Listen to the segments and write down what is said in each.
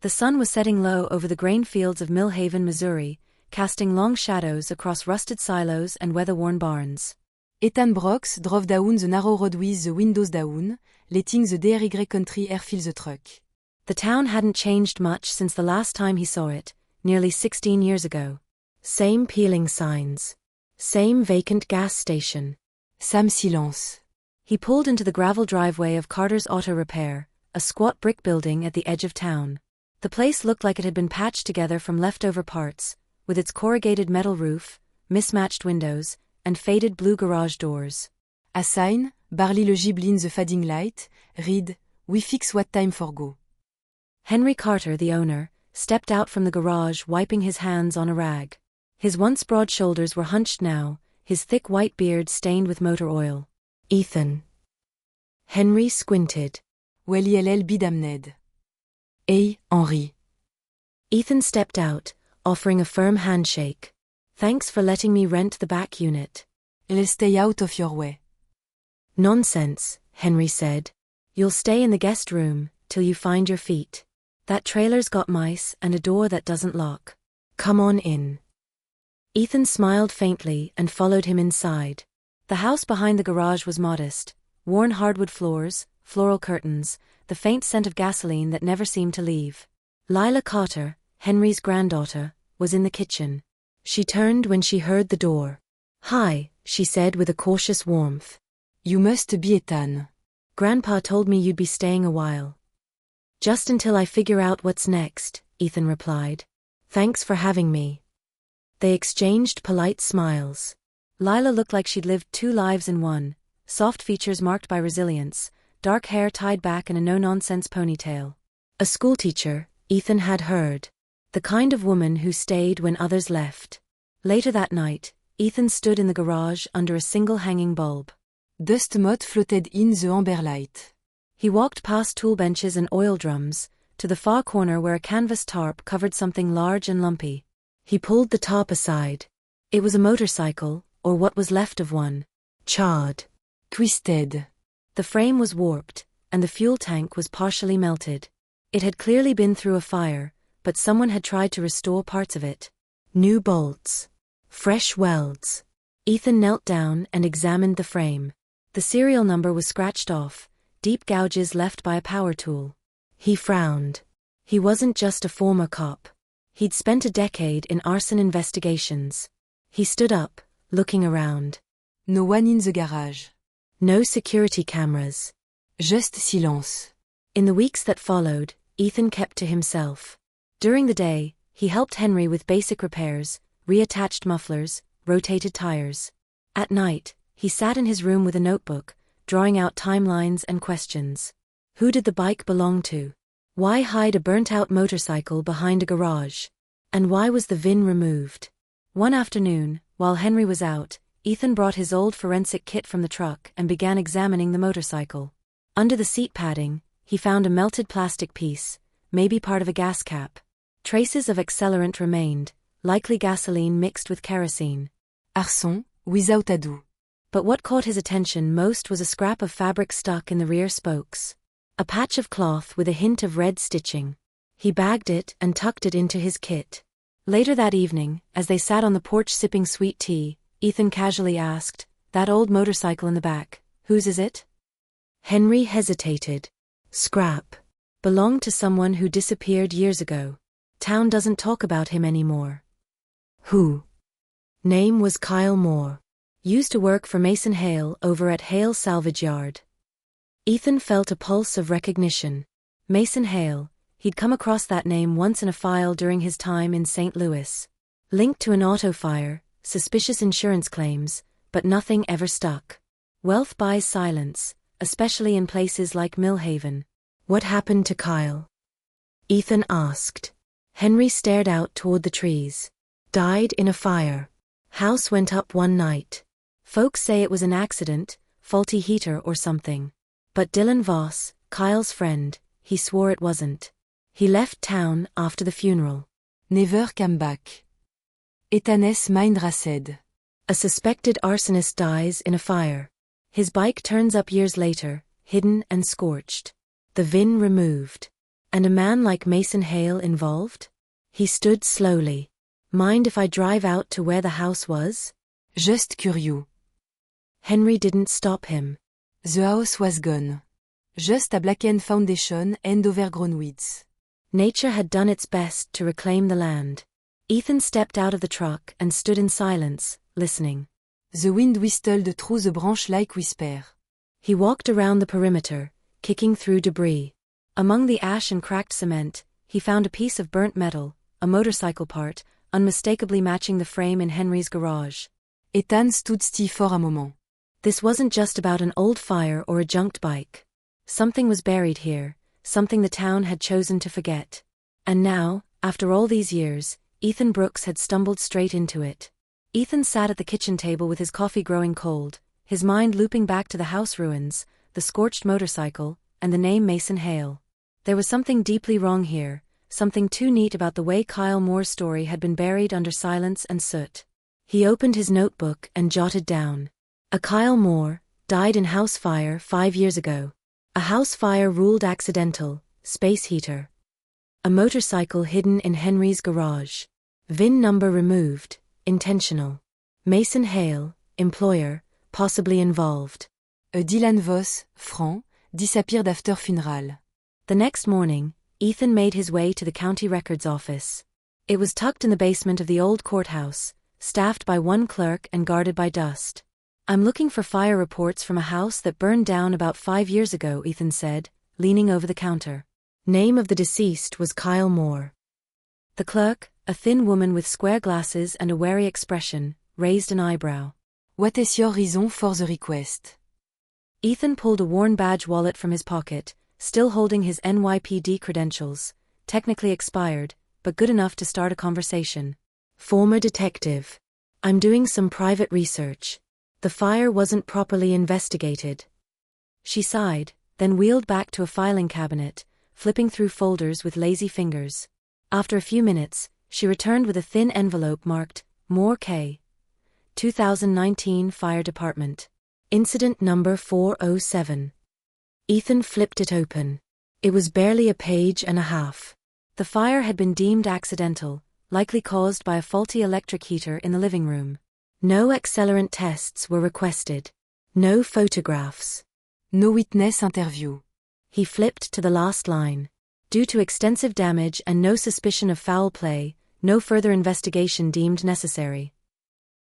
The sun was setting low over the grain fields of Mill Haven, Missouri, casting long shadows across rusted silos and weather-worn barns. Ethan Brooks drove down the narrow road with the windows down, letting the DRY country air fill the truck. The town hadn't changed much since the last time he saw it, nearly 16 years ago. Same peeling signs. Same vacant gas station. Sam silence. He pulled into the gravel driveway of Carter's Auto Repair, a squat brick building at the edge of town. The place looked like it had been patched together from leftover parts, with its corrugated metal roof, mismatched windows, and faded blue garage doors. A sign, barely legible in the fading light, read, "We fix what time for go." Henry Carter, the owner, stepped out from the garage wiping his hands on a rag. His once broad shoulders were hunched now, his thick white beard stained with motor oil. Ethan. Henry squinted. Well, ILL be damned. Hey, Henri. Ethan stepped out, offering a firm handshake. Thanks for letting me rent the back unit. I'll stay out of your way. Nonsense, Henry said. You'll stay in the guest room, till you find your feet. That trailer's got mice and a door that doesn't lock. Come on in. Ethan smiled faintly and followed him inside. The house behind the garage was modest, worn hardwood floors, floral curtains, the faint scent of gasoline that never seemed to leave. Lila Carter, Henry's granddaughter, was in the kitchen. She turned when she heard the door. Hi, she said with a cautious warmth. You must be Ethan. Grandpa told me you'd be staying a while. Just until I figure out what's next, Ethan replied. Thanks for having me. They exchanged polite smiles. Lila looked like she'd lived two lives in one, soft features marked by resilience, dark hair tied back in a no-nonsense ponytail. A schoolteacher, Ethan had heard. The kind of woman who stayed when others left. Later that night, Ethan stood in the garage under a single hanging bulb. Dust mote floated in the amber light. He walked past tool benches and oil drums, to the far corner where a canvas tarp covered something large and lumpy. He pulled the top aside. It was a motorcycle, or what was left of one. Charred. Twisted. The frame was warped, and the fuel tank was partially melted. It had clearly been through a fire, but someone had tried to restore parts of it. New bolts. Fresh welds. Ethan knelt down and examined the frame. The serial number was scratched off, deep gouges left by a power tool. He frowned. He wasn't just a former cop. He'd spent a decade in arson investigations. He stood up, looking around. No one in the garage. No security cameras. Just silence. In the weeks that followed, Ethan kept to himself. During the day, he helped Henry with basic repairs, reattached mufflers, rotated tires. At night, he sat in his room with a notebook, drawing out timelines and questions. Who did the bike belong to? Why hide a burnt-out motorcycle behind a garage? And why was the VIN removed? One afternoon, while Henry was out, Ethan brought his old forensic kit from the truck and began examining the motorcycle. Under the seat padding, he found a melted plastic piece, maybe part of a gas cap. Traces of accelerant remained, likely gasoline mixed with kerosene. Arson, without ado. But what caught his attention most was a scrap of fabric stuck in the rear spokes. A patch of cloth with a hint of red stitching. He bagged it and tucked it into his kit. Later that evening, as they sat on the porch sipping sweet tea, Ethan casually asked, "That old motorcycle in the back, whose is it?" Henry hesitated. Scrap. Belonged to someone who disappeared years ago. Town doesn't talk about him anymore. Who? Name was Kyle Moore. Used to work for Mason Hale over at Hale Salvage Yard. Ethan felt a pulse of recognition. Mason Hale, he'd come across that name once in a file during his time in St. Louis. Linked to an auto fire, suspicious insurance claims, but nothing ever stuck. Wealth buys silence, especially in places like Mill Haven. What happened to Kyle? Ethan asked. Henry stared out toward the trees. Died in a fire. House went up one night. Folks say it was an accident, faulty heater or something. But Dylan Voss, Kyle's friend, he swore it wasn't. He left town after the funeral. Never came back. Ethan's mind raced. A suspected arsonist dies in a fire. His bike turns up years later, hidden and scorched. The VIN removed. And a man like Mason Hale involved? He stood slowly. Mind if I drive out to where the house was? Just curieux. Henry didn't stop him. The house was gone. Just a blackened foundation and overgrown weeds. Nature had done its best to reclaim the land. Ethan stepped out of the truck and stood in silence, listening. The wind whistled through the branch like whisper. He walked around the perimeter, kicking through debris. Among the ash and cracked cement, he found a piece of burnt metal, a motorcycle part, unmistakably matching the frame in Henry's garage. Ethan stood still for a moment. This wasn't just about an old fire or a junked bike. Something was buried here, something the town had chosen to forget. And now, after all these years, Ethan Brooks had stumbled straight into it. Ethan sat at the kitchen table with his coffee growing cold, his mind looping back to the house ruins, the scorched motorcycle, and the name Mason Hale. There was something deeply wrong here, something too neat about the way Kyle Moore's story had been buried under silence and soot. He opened his notebook and jotted down. A Kyle Moore, died in house fire 5 years ago. A house fire ruled accidental, space heater. A motorcycle hidden in Henry's garage. VIN number removed, intentional. Mason Hale, employer, possibly involved. A Dylan Voss, franc, disappeared after funeral. The next morning, Ethan made his way to the county records office. It was tucked in the basement of the old courthouse, staffed by one clerk and guarded by dust. I'm looking for fire reports from a house that burned down about 5 years ago, Ethan said, leaning over the counter. Name of the deceased was Kyle Moore. The clerk, a thin woman with square glasses and a wary expression, raised an eyebrow. What is your reason for the request? Ethan pulled a worn badge wallet from his pocket, still holding his NYPD credentials, technically expired, but good enough to start a conversation. Former detective. I'm doing some private research. The fire wasn't properly investigated. She sighed, then wheeled back to a filing cabinet, flipping through folders with lazy fingers. After a few minutes, she returned with a thin envelope marked, Moore K. 2019 Fire Department. Incident number 407. Ethan flipped it open. It was barely a page and a half. The fire had been deemed accidental, likely caused by a faulty electric heater in the living room. No accelerant tests were requested. No photographs. No witness interview. He flipped to the last line. Due to extensive damage and no suspicion of foul play, no further investigation deemed necessary.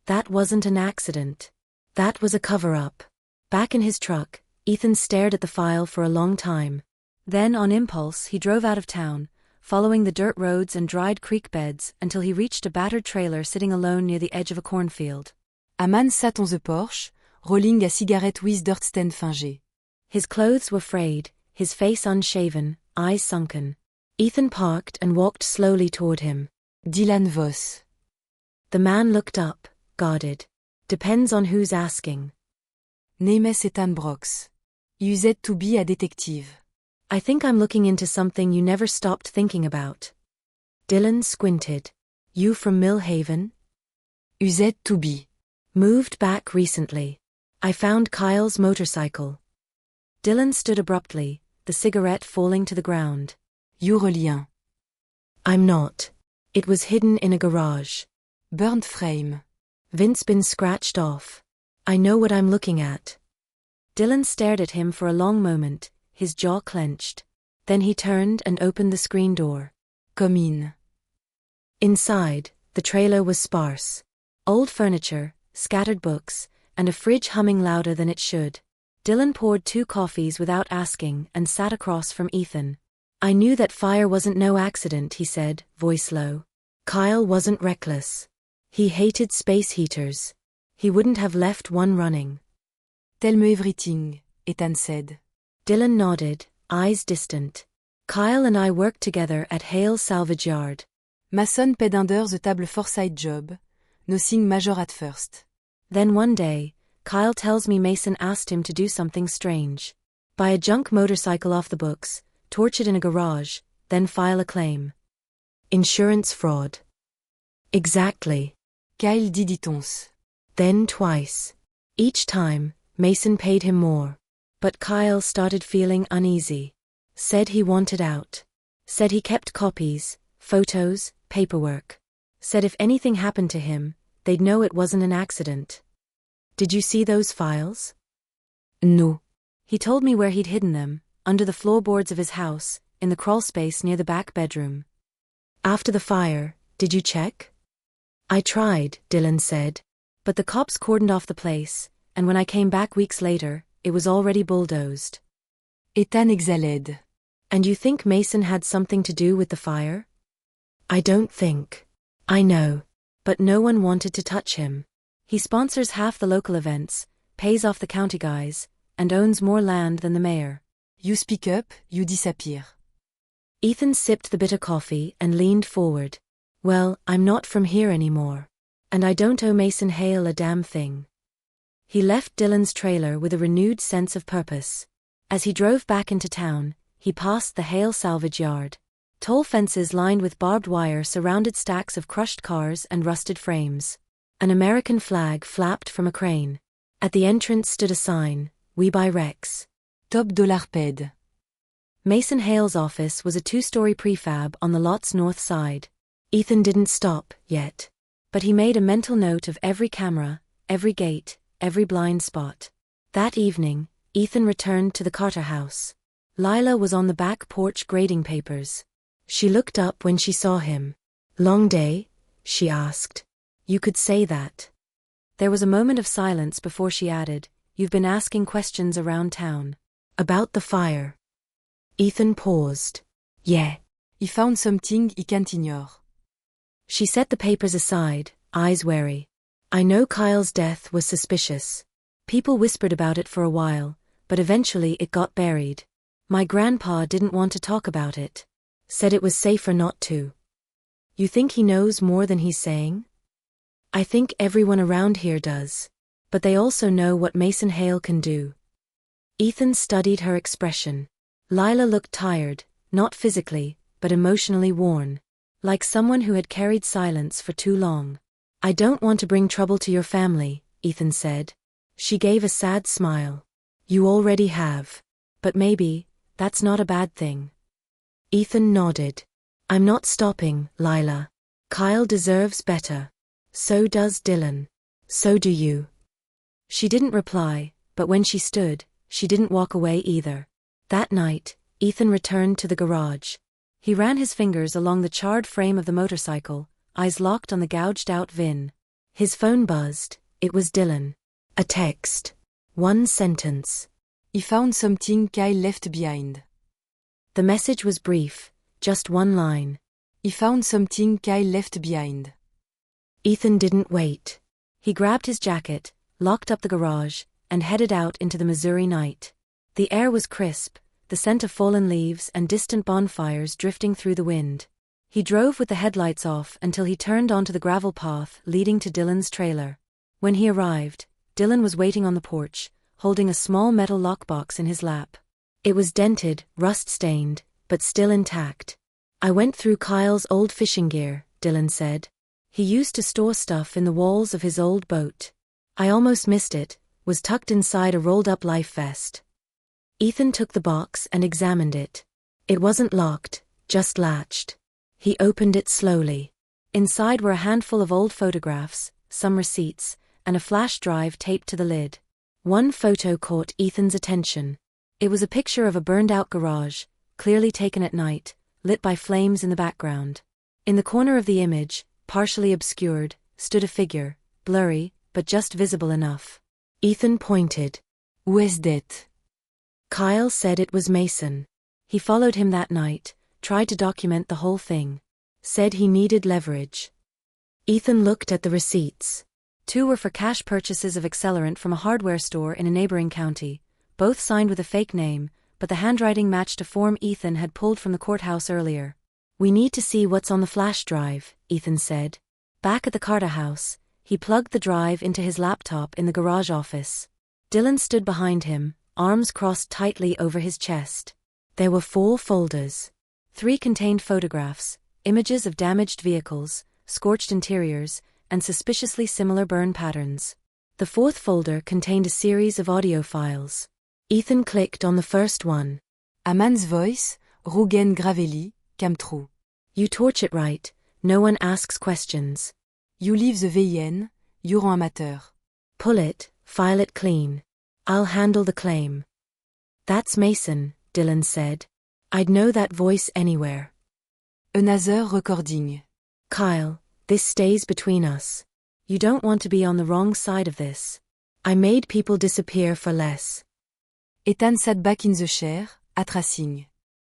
That wasn't an accident. That was a cover-up. Back in his truck, Ethan stared at the file for a long time. Then, on impulse, he drove out of town, following the dirt roads and dried creek beds until he reached a battered trailer sitting alone near the edge of a cornfield. A man sat on the porch, rolling a cigarette with dirt stain fingé. His clothes were frayed, his face unshaven, eyes sunken. Ethan parked and walked slowly toward him. Dylan Voss. The man looked up, guarded. Depends on who's asking. Name is Ethan Brooks. You said to be a detective. I think I'm looking into something you never stopped thinking about. Dylan squinted. You from Millhaven? You said to be. Moved back recently. I found Kyle's motorcycle. Dylan stood abruptly, the cigarette falling to the ground. You're a lien. I'm not. It was hidden in a garage. Burnt frame. Vince been scratched off. I know what I'm looking at. Dylan stared at him for a long moment, his jaw clenched. Then he turned and opened the screen door. Come in. Inside, the trailer was sparse. Old furniture, scattered books, and a fridge humming louder than it should. Dylan poured 2 coffees without asking and sat across from Ethan. I knew that fire wasn't no accident, he said, voice low. Kyle wasn't reckless. He hated space heaters. He wouldn't have left one running. Tell me everything, Ethan said. Dylan nodded, eyes distant. Kyle and I worked together at Hale's salvage yard. Mason paid under the table foresight job. Nothing major at first. Then one day, Kyle tells me Mason asked him to do something strange. Buy a junk motorcycle off the books, torch it in a garage, then file a claim. Insurance fraud. Exactly. Kyle did it once. Then twice. Each time, Mason paid him more. But Kyle started feeling uneasy. Said he wanted out. Said he kept copies, photos, paperwork. Said if anything happened to him, they'd know it wasn't an accident. Did you see those files? No. He told me where he'd hidden them, under the floorboards of his house, in the crawlspace near the back bedroom. After the fire, did you check? I tried, Dylan said. But the cops cordoned off the place, and when I came back weeks later, it was already bulldozed. Ethan exhaled. And you think Mason had something to do with the fire? I don't think. I know. But no one wanted to touch him. He sponsors half the local events, pays off the county guys, and owns more land than the mayor. You speak up, you disappear. Ethan sipped the bitter coffee and leaned forward. Well, I'm not from here anymore. And I don't owe Mason Hale a damn thing. He left Dylan's trailer with a renewed sense of purpose. As he drove back into town, he passed the Hale salvage yard. Tall fences lined with barbed wire surrounded stacks of crushed cars and rusted frames. An American flag flapped from a crane. At the entrance stood a sign, We Buy Wrecks. Top dollar paid. Mason Hale's office was a 2-story prefab on the lot's north side. Ethan didn't stop, yet. But he made a mental note of every camera, every gate, every blind spot. That evening, Ethan returned to the Carter house. Lila was on the back porch grading papers. She looked up when she saw him. Long day? She asked. You could say that. There was a moment of silence before she added, You've been asking questions around town. About the fire. Ethan paused. Yeah. He found something he can't ignore. She set the papers aside, eyes wary. I know Kyle's death was suspicious. People whispered about it for a while, but eventually it got buried. My grandpa didn't want to talk about it. Said it was safer not to. You think he knows more than he's saying? I think everyone around here does. But they also know what Mason Hale can do. Ethan studied her expression. Lila looked tired, not physically, but emotionally worn. Like someone who had carried silence for too long. I don't want to bring trouble to your family, Ethan said. She gave a sad smile. You already have. But maybe, that's not a bad thing. Ethan nodded. I'm not stopping, Lila. Kyle deserves better. So does Dylan. So do you. She didn't reply, but when she stood, she didn't walk away either. That night, Ethan returned to the garage. He ran his fingers along the charred frame of the motorcycle, eyes locked on the gouged-out VIN. His phone buzzed. It was Dylan. A text. One sentence. He found something Kyle left behind. The message was brief, just one line. He found something Kyle left behind. Ethan didn't wait. He grabbed his jacket, locked up the garage, and headed out into the Missouri night. The air was crisp, the scent of fallen leaves and distant bonfires drifting through the wind. He drove with the headlights off until he turned onto the gravel path leading to Dylan's trailer. When he arrived, Dylan was waiting on the porch, holding a small metal lockbox in his lap. It was dented, rust-stained, but still intact. I went through Kyle's old fishing gear, Dylan said. He used to store stuff in the walls of his old boat. I almost missed it, was tucked inside a rolled-up life vest. Ethan took the box and examined it. It wasn't locked, just latched. He opened it slowly. Inside were a handful of old photographs, some receipts, and a flash drive taped to the lid. One photo caught Ethan's attention. It was a picture of a burned-out garage, clearly taken at night, lit by flames in the background. In the corner of the image, partially obscured, stood a figure, blurry, but just visible enough. Ethan pointed. Who is that? Kyle said it was Mason. He followed him that night, tried to document the whole thing. Said he needed leverage. Ethan looked at the receipts. 2 were for cash purchases of accelerant from a hardware store in a neighboring county, both signed with a fake name, but the handwriting matched a form Ethan had pulled from the courthouse earlier. We need to see what's on the flash drive, Ethan said. Back at the Carter house, he plugged the drive into his laptop in the garage office. Dylan stood behind him, arms crossed tightly over his chest. There were 4 folders. 3 contained photographs, images of damaged vehicles, scorched interiors, and suspiciously similar burn patterns. The 4th folder contained a series of audio files. Ethan clicked on the first one. A man's voice, Rugen Gravelli, cam trou. You torch it right, no one asks questions. You leave the VIN, you're en amateur. Pull it, file it clean. I'll handle the claim. That's Mason, Dylan said. I'd know that voice anywhere. Another recording. Kyle, this stays between us. You don't want to be on the wrong side of this. I made people disappear for less. Ethan sat back in the chair, attracing.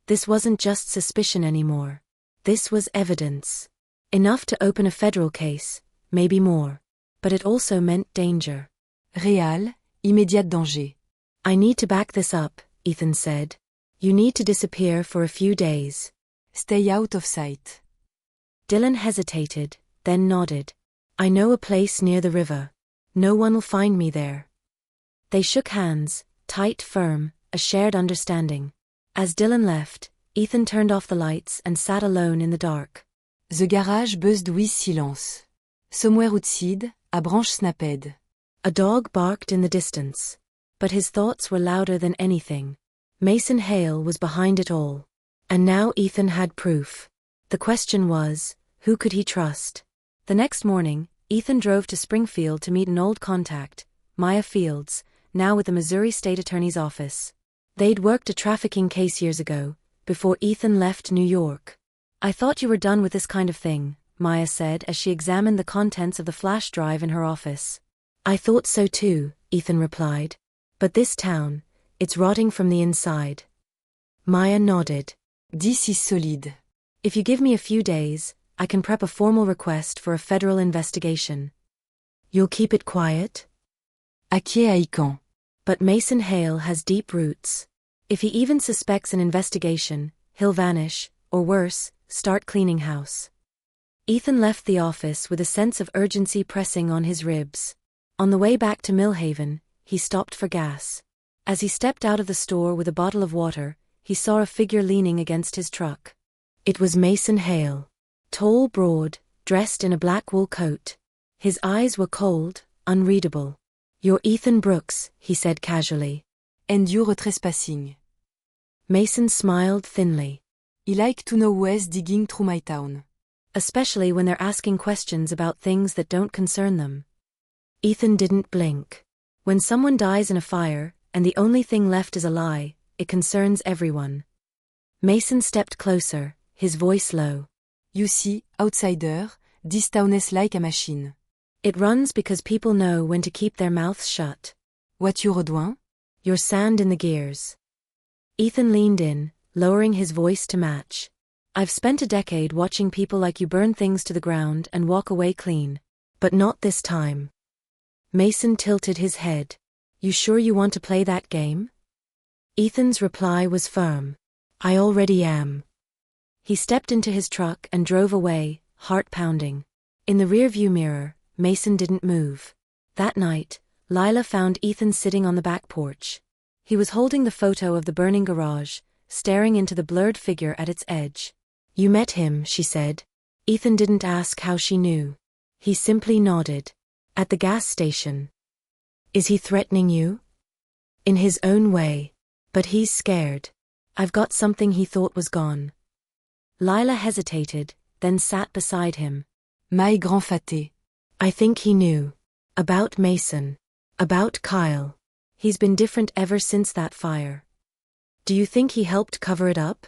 This wasn't just suspicion anymore. This was evidence. Enough to open a federal case, maybe more. But it also meant danger. Réal, immédiat danger. I need to back this up, Ethan said. You need to disappear for a few days. Stay out of sight. Dylan hesitated, then nodded. I know a place near the river. No one will find me there. They shook hands, tight, firm, a shared understanding. As Dylan left, Ethan turned off the lights and sat alone in the dark. The garage buzzed with silence. Somewhere outside, a branche snapped. A dog barked in the distance. But his thoughts were louder than anything. Mason Hale was behind it all. And now Ethan had proof. The question was, who could he trust? The next morning, Ethan drove to Springfield to meet an old contact, Maya Fields, now with the Missouri State Attorney's Office. They'd worked a trafficking case years ago, before Ethan left New York. I thought you were done with this kind of thing, Maya said as she examined the contents of the flash drive in her office. I thought so too, Ethan replied. But this town, it's rotting from the inside. Maya nodded. This is solid. If you give me a few days, I can prep a formal request for a federal investigation. You'll keep it quiet? Aki Aikan. But Mason Hale has deep roots. If he even suspects an investigation, he'll vanish, or worse, start cleaning house. Ethan left the office with a sense of urgency pressing on his ribs. On the way back to Millhaven, he stopped for gas. As he stepped out of the store with a bottle of water, he saw a figure leaning against his truck. It was Mason Hale. Tall, broad, dressed in a black wool coat. His eyes were cold, unreadable. You're Ethan Brooks, he said casually. And you're trespassing. Mason smiled thinly. I like to know who's digging through my town. Especially when they're asking questions about things that don't concern them. Ethan didn't blink. When someone dies in a fire, and the only thing left is a lie, it concerns everyone. Mason stepped closer, his voice low. You see, outsider, this town is like a machine. It runs because people know when to keep their mouths shut. What you're doing? You're sand in the gears. Ethan leaned in, lowering his voice to match. I've spent a decade watching people like you burn things to the ground and walk away clean. But not this time. Mason tilted his head. You sure you want to play that game? Ethan's reply was firm. I already am. He stepped into his truck and drove away, heart pounding. In the rearview mirror, Mason didn't move. That night, Lila found Ethan sitting on the back porch. He was holding the photo of the burning garage, staring into the blurred figure at its edge. You met him, she said. Ethan didn't ask how she knew. He simply nodded. At the gas station. Is he threatening you? In his own way. But he's scared. I've got something he thought was gone. Lila hesitated, then sat beside him. My grand fâté. I think he knew. About Mason. About Kyle. He's been different ever since that fire. Do you think he helped cover it up?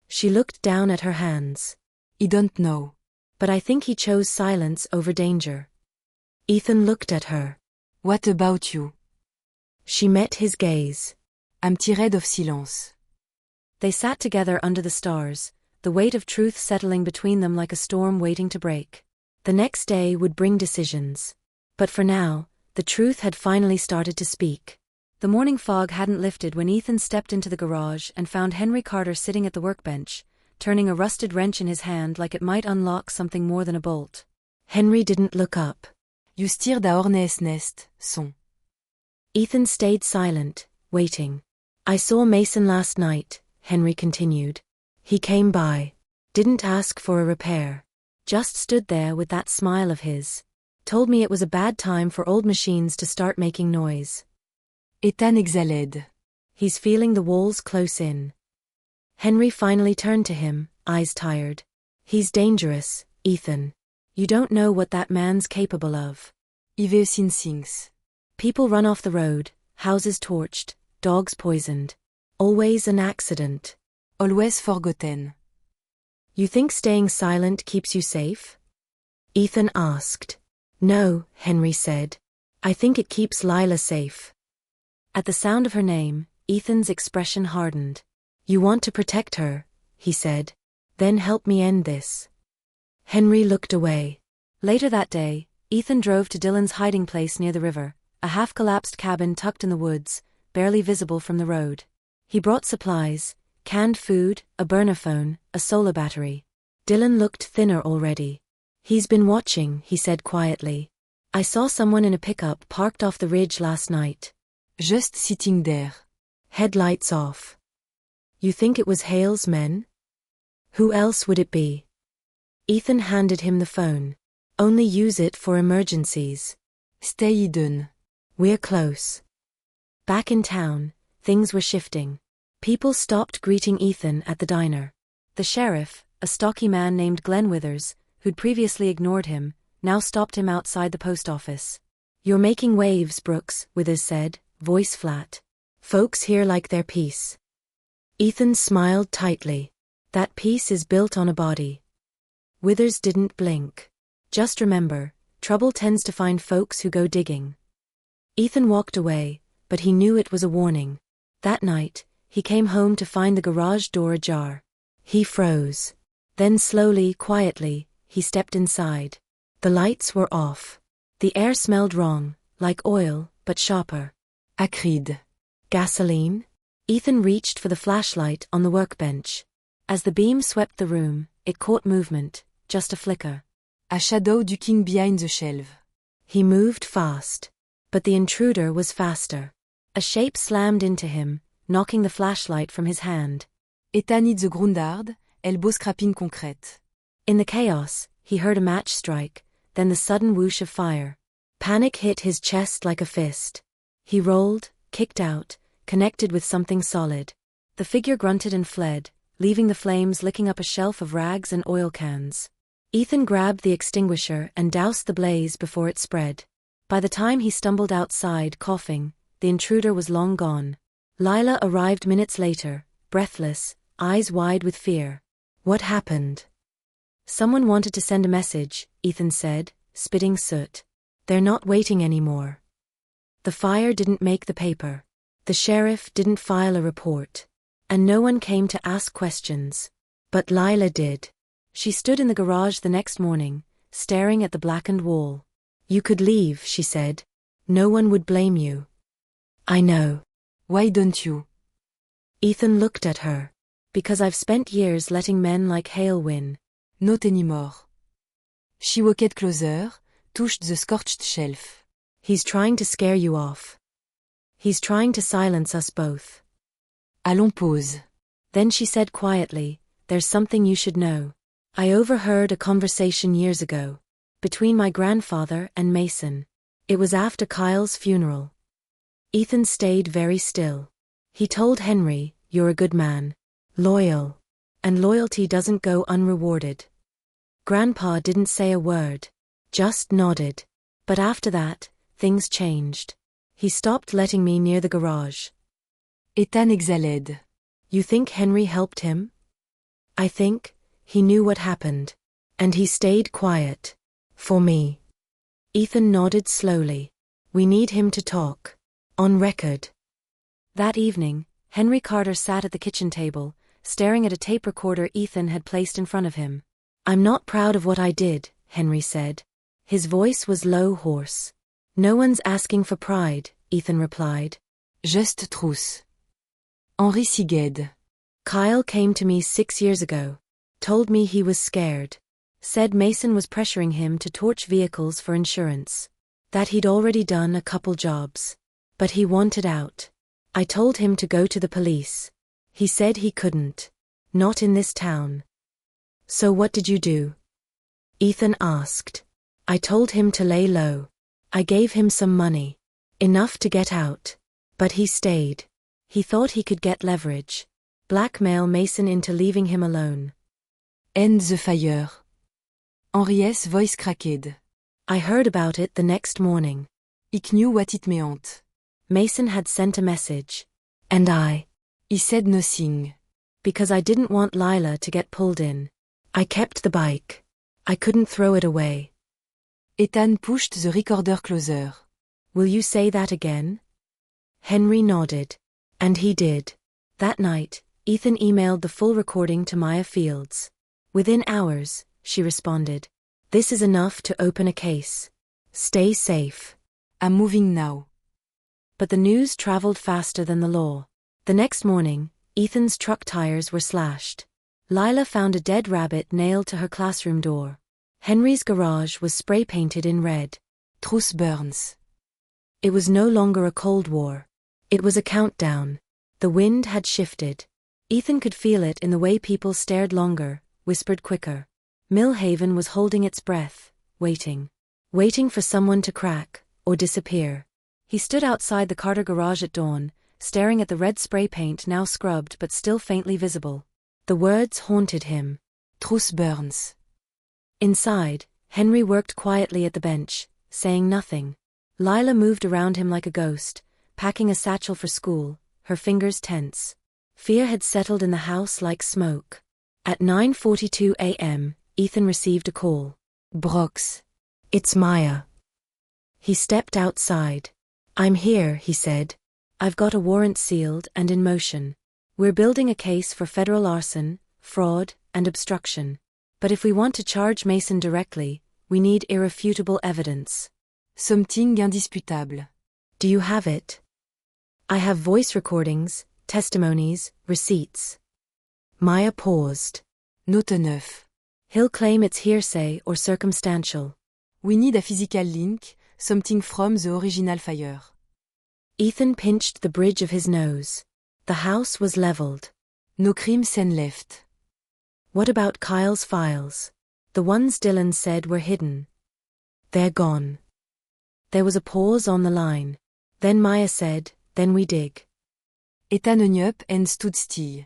She looked down at her hands. I don't know. But I think he chose silence over danger. Ethan looked at her. What about you? She met his gaze. I'm tired of silence. They sat together under the stars, the weight of truth settling between them like a storm waiting to break. The next day would bring decisions. But for now, the truth had finally started to speak. The morning fog hadn't lifted when Ethan stepped into the garage and found Henry Carter sitting at the workbench, turning a rusted wrench in his hand like it might unlock something more than a bolt. Henry didn't look up. You stirred a hornet's nest, son. Ethan stayed silent, waiting. I saw Mason last night, Henry continued. He came by. Didn't ask for a repair. Just stood there with that smile of his. Told me it was a bad time for old machines to start making noise. Ethan exhaled. He's feeling the walls close in. Henry finally turned to him, eyes tired. He's dangerous, Ethan. You don't know what that man's capable of. Ive sin things. People run off the road, houses torched, dogs poisoned. Always an accident. Always forgotten. You think staying silent keeps you safe? Ethan asked. No, Henry said. I think it keeps Lila safe. At the sound of her name, Ethan's expression hardened. You want to protect her, he said. Then help me end this. Henry looked away. Later that day, Ethan drove to Dylan's hiding place near the river, a half-collapsed cabin tucked in the woods, barely visible from the road. He brought supplies, canned food, a burner phone, a solar battery. Dylan looked thinner already. He's been watching, he said quietly. I saw someone in a pickup parked off the ridge last night. Just sitting there. Headlights off. You think it was Hale's men? Who else would it be? Ethan handed him the phone. Only use it for emergencies. Stay hidden. We're close. Back in town, things were shifting. People stopped greeting Ethan at the diner. The sheriff, a stocky man named Glenn Withers, who'd previously ignored him, now stopped him outside the post office. You're making waves, Brooks, Withers said, voice flat. Folks here like their peace. Ethan smiled tightly. That peace is built on a body. Withers didn't blink. Just remember, trouble tends to find folks who go digging. Ethan walked away, but he knew it was a warning. That night, he came home to find the garage door ajar. He froze. Then slowly, quietly, he stepped inside. The lights were off. The air smelled wrong, like oil, but sharper. Acrid. Gasoline? Ethan reached for the flashlight on the workbench. As the beam swept the room, it caught movement, just a flicker. A shadow ducking behind the shelf. He moved fast. But the intruder was faster. A shape slammed into him, knocking the flashlight from his hand. Ethan hit the ground, elbow scraping concrete. In the chaos, he heard a match strike, then the sudden whoosh of fire. Panic hit his chest like a fist. He rolled, kicked out, connected with something solid. The figure grunted and fled, leaving the flames licking up a shelf of rags and oil cans. Ethan grabbed the extinguisher and doused the blaze before it spread. By the time he stumbled outside, coughing, the intruder was long gone. Lila arrived minutes later, breathless, eyes wide with fear. What happened? Someone wanted to send a message, Ethan said, spitting soot. They're not waiting anymore. The fire didn't make the paper. The sheriff didn't file a report. And no one came to ask questions. But Lila did. She stood in the garage the next morning, staring at the blackened wall. You could leave, she said. No one would blame you. I know. Why don't you? Ethan looked at her. Because I've spent years letting men like Hale win. Not anymore. She walked closer, touched the scorched shelf. He's trying to scare you off. He's trying to silence us both. Allons pause. Then she said quietly, there's something you should know. I overheard a conversation years ago. Between my grandfather and Mason. It was after Kyle's funeral. Ethan stayed very still. He told Henry, you're a good man. Loyal. And loyalty doesn't go unrewarded. Grandpa didn't say a word. Just nodded. But after that, things changed. He stopped letting me near the garage. Ethan exhaled. You think Henry helped him? I think, he knew what happened. And he stayed quiet. For me. Ethan nodded slowly. We need him to talk. On record. That evening, Henry Carter sat at the kitchen table, staring at a tape recorder Ethan had placed in front of him. I'm not proud of what I did, Henry said. His voice was low, hoarse. No one's asking for pride, Ethan replied. Juste trousse. Henri sighed. Kyle came to me 6 years ago. Told me he was scared. Said Mason was pressuring him to torch vehicles for insurance. That he'd already done a couple jobs. But he wanted out. I told him to go to the police. He said he couldn't. Not in this town. So what did you do? Ethan asked. I told him to lay low. I gave him some money. Enough to get out. But he stayed. He thought he could get leverage. Blackmail Mason into leaving him alone. And the fire. Henriette's voice cracked. I heard about it the next morning. He knew what it meant. Mason had sent a message. And He said nothing. because I didn't want Lila to get pulled in. I kept the bike. I couldn't throw it away. Ethan pushed the recorder closer. Will you say that again? Henry nodded. And he did. That night, Ethan emailed the full recording to Maya Fields. Within hours, she responded. This is enough to open a case. Stay safe. I'm moving now. But the news traveled faster than the law. The next morning, Ethan's truck tires were slashed. Lila found a dead rabbit nailed to her classroom door. Henry's garage was spray-painted in red. Truce burns. It was no longer a Cold War. It was a countdown. The wind had shifted. Ethan could feel it in the way people stared longer, whispered quicker. Millhaven was holding its breath, waiting. Waiting for someone to crack, or disappear. He stood outside the Carter garage at dawn, staring at the red spray paint now scrubbed but still faintly visible. The words haunted him. Truce burns. Inside, Henry worked quietly at the bench, saying nothing. Lila moved around him like a ghost, packing a satchel for school, her fingers tense. Fear had settled in the house like smoke. At 9:42 a.m., Ethan received a call. Brox. It's Maya. He stepped outside. I'm here, he said. I've got a warrant sealed and in motion. We're building a case for federal arson, fraud, and obstruction. But if we want to charge Mason directly, we need irrefutable evidence. Something indisputable. Do you have it? I have voice recordings, testimonies, receipts. Maya paused. Not enough. He'll claim it's hearsay or circumstantial. We need a physical link, something from the original fire. Ethan pinched the bridge of his nose. The house was leveled. No crime scene left. What about Kyle's files? The ones Dylan said were hidden. They're gone. There was a pause on the line. Then Maya said, then we dig. Ethan hung up and stood still.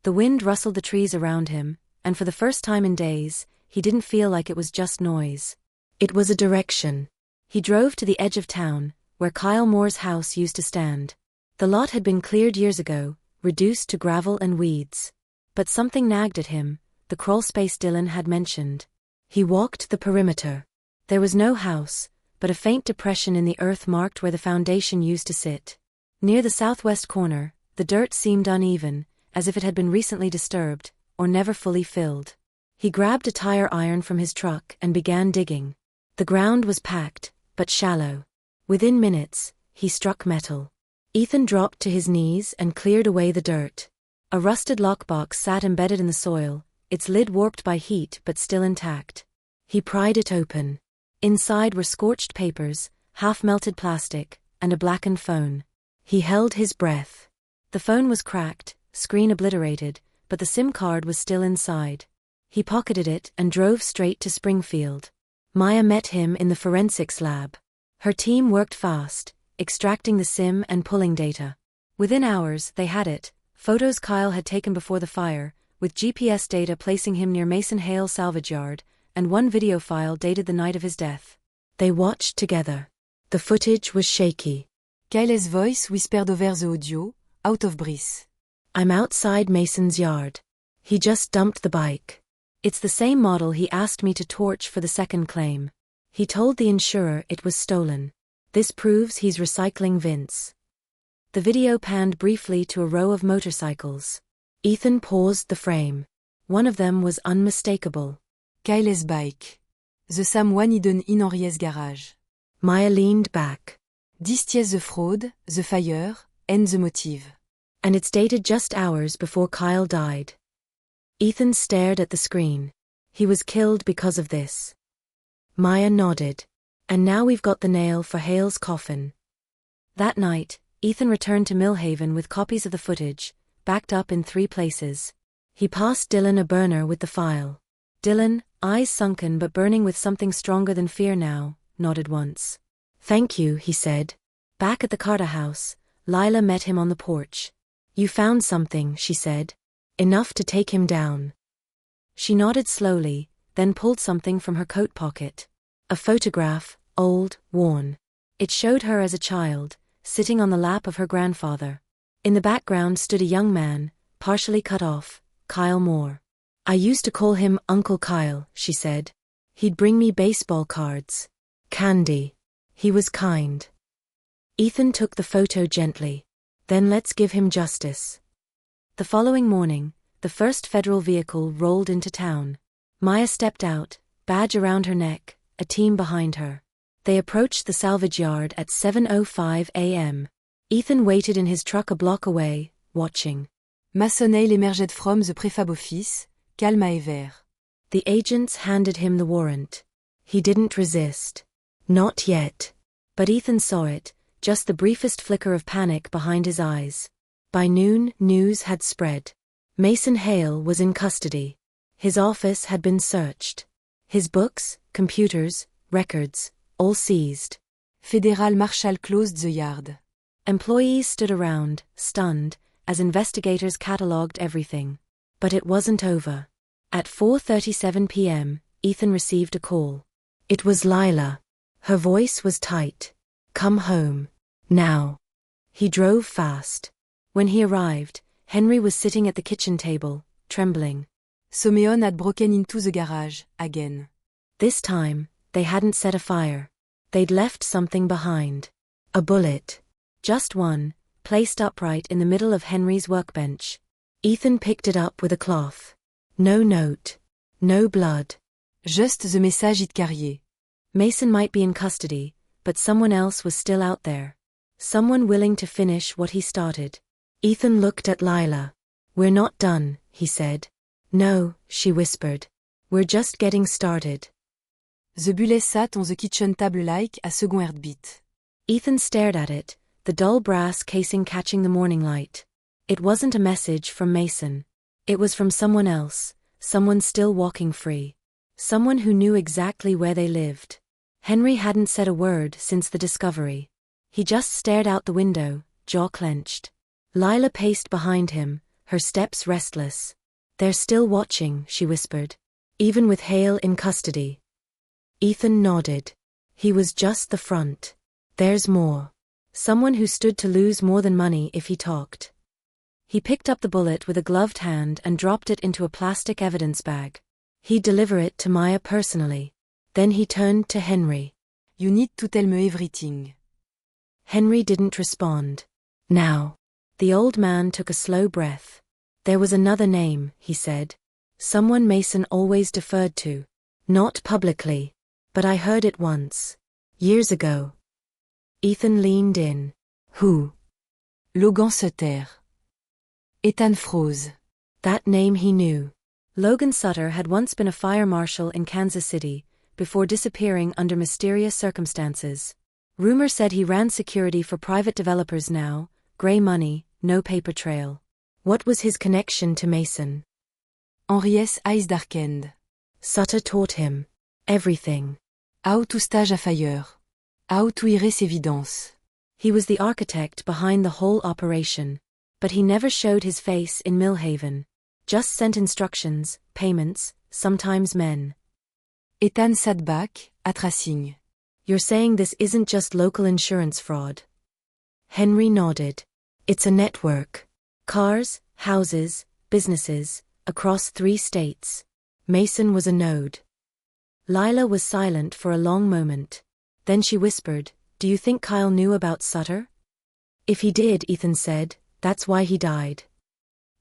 The wind rustled the trees around him, and for the first time in days, he didn't feel like it was just noise. It was a direction. He drove to the edge of town, where Kyle Moore's house used to stand. The lot had been cleared years ago, reduced to gravel and weeds. But something nagged at him, the crawl space Dylan had mentioned. He walked the perimeter. There was no house, but a faint depression in the earth marked where the foundation used to sit. Near the southwest corner, the dirt seemed uneven, as if it had been recently disturbed, or never fully filled. He grabbed a tire iron from his truck and began digging. The ground was packed, but shallow. Within minutes, he struck metal. Ethan dropped to his knees and cleared away the dirt. A rusted lockbox sat embedded in the soil, its lid warped by heat but still intact. He pried it open. Inside were scorched papers, half-melted plastic, and a blackened phone. He held his breath. The phone was cracked, screen obliterated, but the SIM card was still inside. He pocketed it and drove straight to Springfield. Maya met him in the forensics lab. Her team worked fast, extracting the SIM and pulling data. Within hours, they had it, photos Kyle had taken before the fire, with GPS data placing him near Mason Hale salvage yard, and one video file dated the night of his death. They watched together. The footage was shaky. Kyle's voice whispered over the audio, out of breath. I'm outside Mason's yard. He just dumped the bike. It's the same model he asked me to torch for the second claim. He told the insurer it was stolen. This proves he's recycling Vince. The video panned briefly to a row of motorcycles. Ethan paused the frame. One of them was unmistakable. Kyle's bike. The same one hidden in Henriette's garage. Maya leaned back. This is the fraud, the fire, and the motive. And it's dated just hours before Kyle died. Ethan stared at the screen. He was killed because of this. Maya nodded. And now we've got the nail for Hale's coffin. That night, Ethan returned to Millhaven with copies of the footage, backed up in 3 places. He passed Dylan a burner with the file. Dylan, eyes sunken but burning with something stronger than fear now, nodded once. Thank you, he said. Back at the Carter house, Lila met him on the porch. You found something, she said. Enough to take him down. She nodded slowly, then pulled something from her coat pocket. A photograph, old, worn. It showed her as a child, sitting on the lap of her grandfather. In the background stood a young man, partially cut off, Kyle Moore. I used to call him Uncle Kyle, she said. He'd bring me baseball cards. Candy. He was kind. Ethan took the photo gently. Then let's give him justice. The following morning, the first federal vehicle rolled into town. Maya stepped out, badge around her neck, a team behind her. They approached the salvage yard at 7:05 a.m. Ethan waited in his truck a block away, watching. Massonneil émergeait from the préfab office, calme et vert. The agents handed him the warrant. He didn't resist. Not yet. But Ethan saw it, just the briefest flicker of panic behind his eyes. By noon, news had spread. Mason Hale was in custody. His office had been searched. His books, computers, records, all seized. Fédéral Marshal closed the yard. Employees stood around, stunned, as investigators catalogued everything. But it wasn't over. At 4:37 p.m., Ethan received a call. It was Lila. Her voice was tight. Come home. Now. He drove fast. When he arrived, Henry was sitting at the kitchen table, trembling. Someone had broken into the garage, again. This time, they hadn't set a fire. They'd left something behind. A bullet. Just one, placed upright in the middle of Henry's workbench. Ethan picked it up with a cloth. No note. No blood. Just the message it carried. Mason might be in custody, but someone else was still out there. Someone willing to finish what he started. Ethan looked at Lila. We're not done, he said. No, she whispered. We're just getting started. The bullet sat on the kitchen table like a second heartbeat. Ethan stared at it, the dull brass casing catching the morning light. It wasn't a message from Mason. It was from someone else, someone still walking free. Someone who knew exactly where they lived. Henry hadn't said a word since the discovery. He just stared out the window, jaw clenched. Lila paced behind him, her steps restless. They're still watching, she whispered. Even with Hale in custody. Ethan nodded. He was just the front. There's more. Someone who stood to lose more than money if he talked. He picked up the bullet with a gloved hand and dropped it into a plastic evidence bag. He'd deliver it to Maya personally. Then he turned to Henry. You need to tell me everything. Henry didn't respond. Now. The old man took a slow breath. There was another name, he said. Someone Mason always deferred to. Not publicly. But I heard it once. Years ago. Ethan leaned in. Who? Logan Sutter. Ethan froze. That name he knew. Logan Sutter had once been a fire marshal in Kansas City, before disappearing under mysterious circumstances. Rumor said he ran security for private developers now, gray money, no paper trail. What was his connection to Mason? Henri's eyes darkened. Sutter taught him everything. How to stage a fire. How to erase evidence. He was the architect behind the whole operation. But he never showed his face in Millhaven. Just sent instructions, payments, sometimes men. Ethan sat back, tracing. You're saying this isn't just local insurance fraud? Henry nodded. It's a network. Cars, houses, businesses, across 3 states. Mason was a node. Lila was silent for a long moment. Then she whispered, Do you think Kyle knew about Sutter? If he did, Ethan said, that's why he died.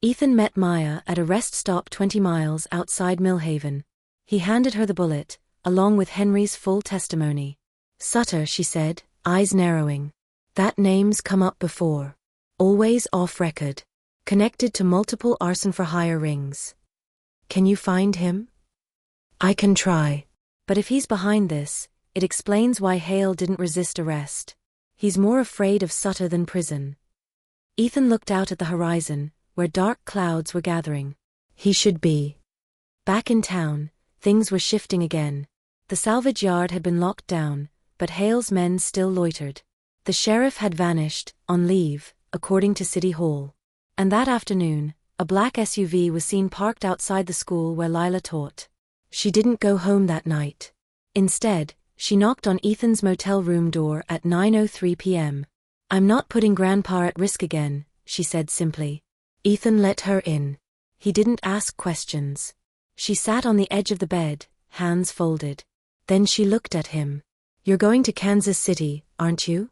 Ethan met Maya at a rest stop 20 miles outside Millhaven. He handed her the bullet, along with Henry's full testimony. Sutter, she said, eyes narrowing. That name's come up before. Always off record. Connected to multiple arson-for-hire rings. Can you find him? I can try. But if he's behind this, it explains why Hale didn't resist arrest. He's more afraid of Sutter than prison. Ethan looked out at the horizon, where dark clouds were gathering. He should be. Back in town, things were shifting again. The salvage yard had been locked down, but Hale's men still loitered. The sheriff had vanished, on leave, according to City Hall. And that afternoon, A black SUV was seen parked outside the school where Lila taught. She didn't go home that night. Instead, she knocked on Ethan's motel room door at 9:03 p.m. "I'm not putting Grandpa at risk again," she said simply. Ethan let her in. He didn't ask questions. She sat on the edge of the bed, hands folded. Then she looked at him. "You're going to Kansas City, aren't you?"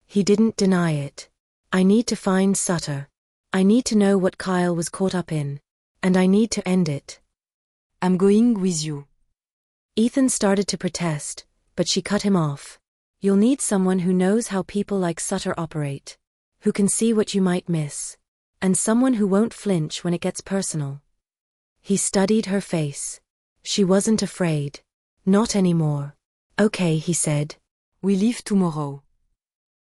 He didn't deny it. "I need to find Sutter. I need to know what Kyle was caught up in. And I need to end it." "I'm going with you." Ethan started to protest, but she cut him off. "You'll need someone who knows how people like Sutter operate. Who can see what you might miss. And someone who won't flinch when it gets personal." He studied her face. She wasn't afraid. Not anymore. "Okay," he said. "We leave tomorrow."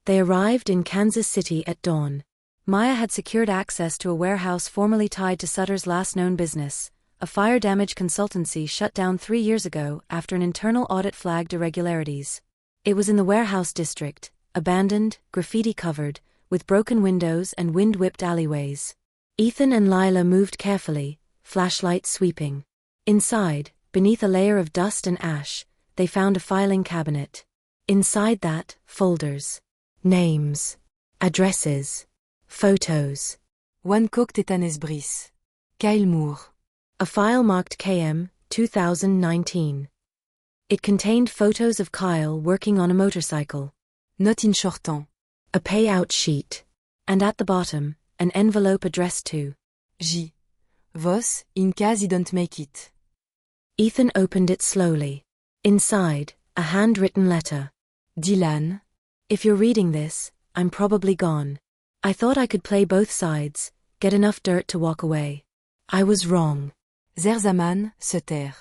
They arrived in Kansas City at dawn. Maya had secured access to a warehouse formerly tied to Sutter's last known business, a fire damage consultancy shut down 3 years ago after an internal audit flagged irregularities. It was in the warehouse district, abandoned, graffiti-covered, with broken windows and wind-whipped alleyways. Ethan and Lila moved carefully, flashlights sweeping. Inside, beneath a layer of dust and ash, they found a filing cabinet. Inside that, folders. Names. Addresses. Photos. One cooked etanes bris. Kyle Moore. A file marked KM, 2019. It contained photos of Kyle working on a motorcycle. Not in shorten. A payout sheet. And at the bottom, an envelope addressed to J. Vos, in case you don't make it. Ethan opened it slowly. Inside, a handwritten letter. Dylan. "If you're reading this, I'm probably gone. I thought I could play both sides, get enough dirt to walk away. I was wrong. There's a man, se taire.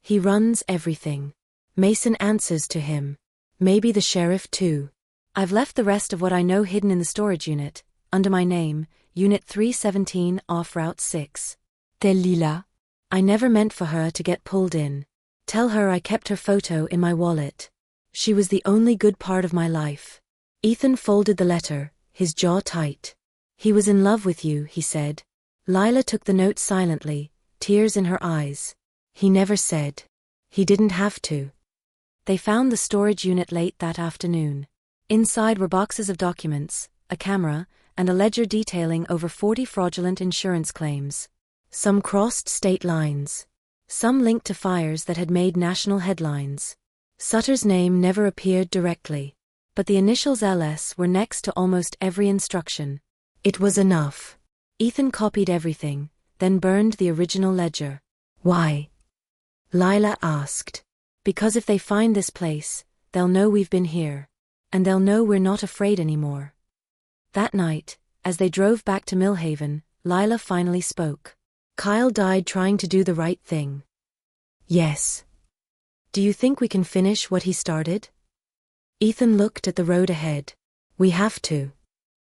He runs everything. Mason answers to him. Maybe the sheriff too. I've left the rest of what I know hidden in the storage unit, under my name, Unit 317 off Route 6. Tell Lila. I never meant for her to get pulled in. Tell her I kept her photo in my wallet. She was the only good part of my life." Ethan folded the letter, his jaw tight. "He was in love with you," he said. Lila took the note silently, tears in her eyes. "He never said. He didn't have to." They found the storage unit late that afternoon. Inside were boxes of documents, a camera, and a ledger detailing over 40 fraudulent insurance claims. Some crossed state lines. Some linked to fires that had made national headlines. Sutter's name never appeared directly, but the initials LS were next to almost every instruction. It was enough. Ethan copied everything, then burned the original ledger. "Why?" Lila asked. "Because if they find this place, they'll know we've been here. And they'll know we're not afraid anymore." That night, as they drove back to Millhaven, Lila finally spoke. "Kyle died trying to do the right thing." "Yes." "Do you think we can finish what he started?" Ethan looked at the road ahead. "We have to."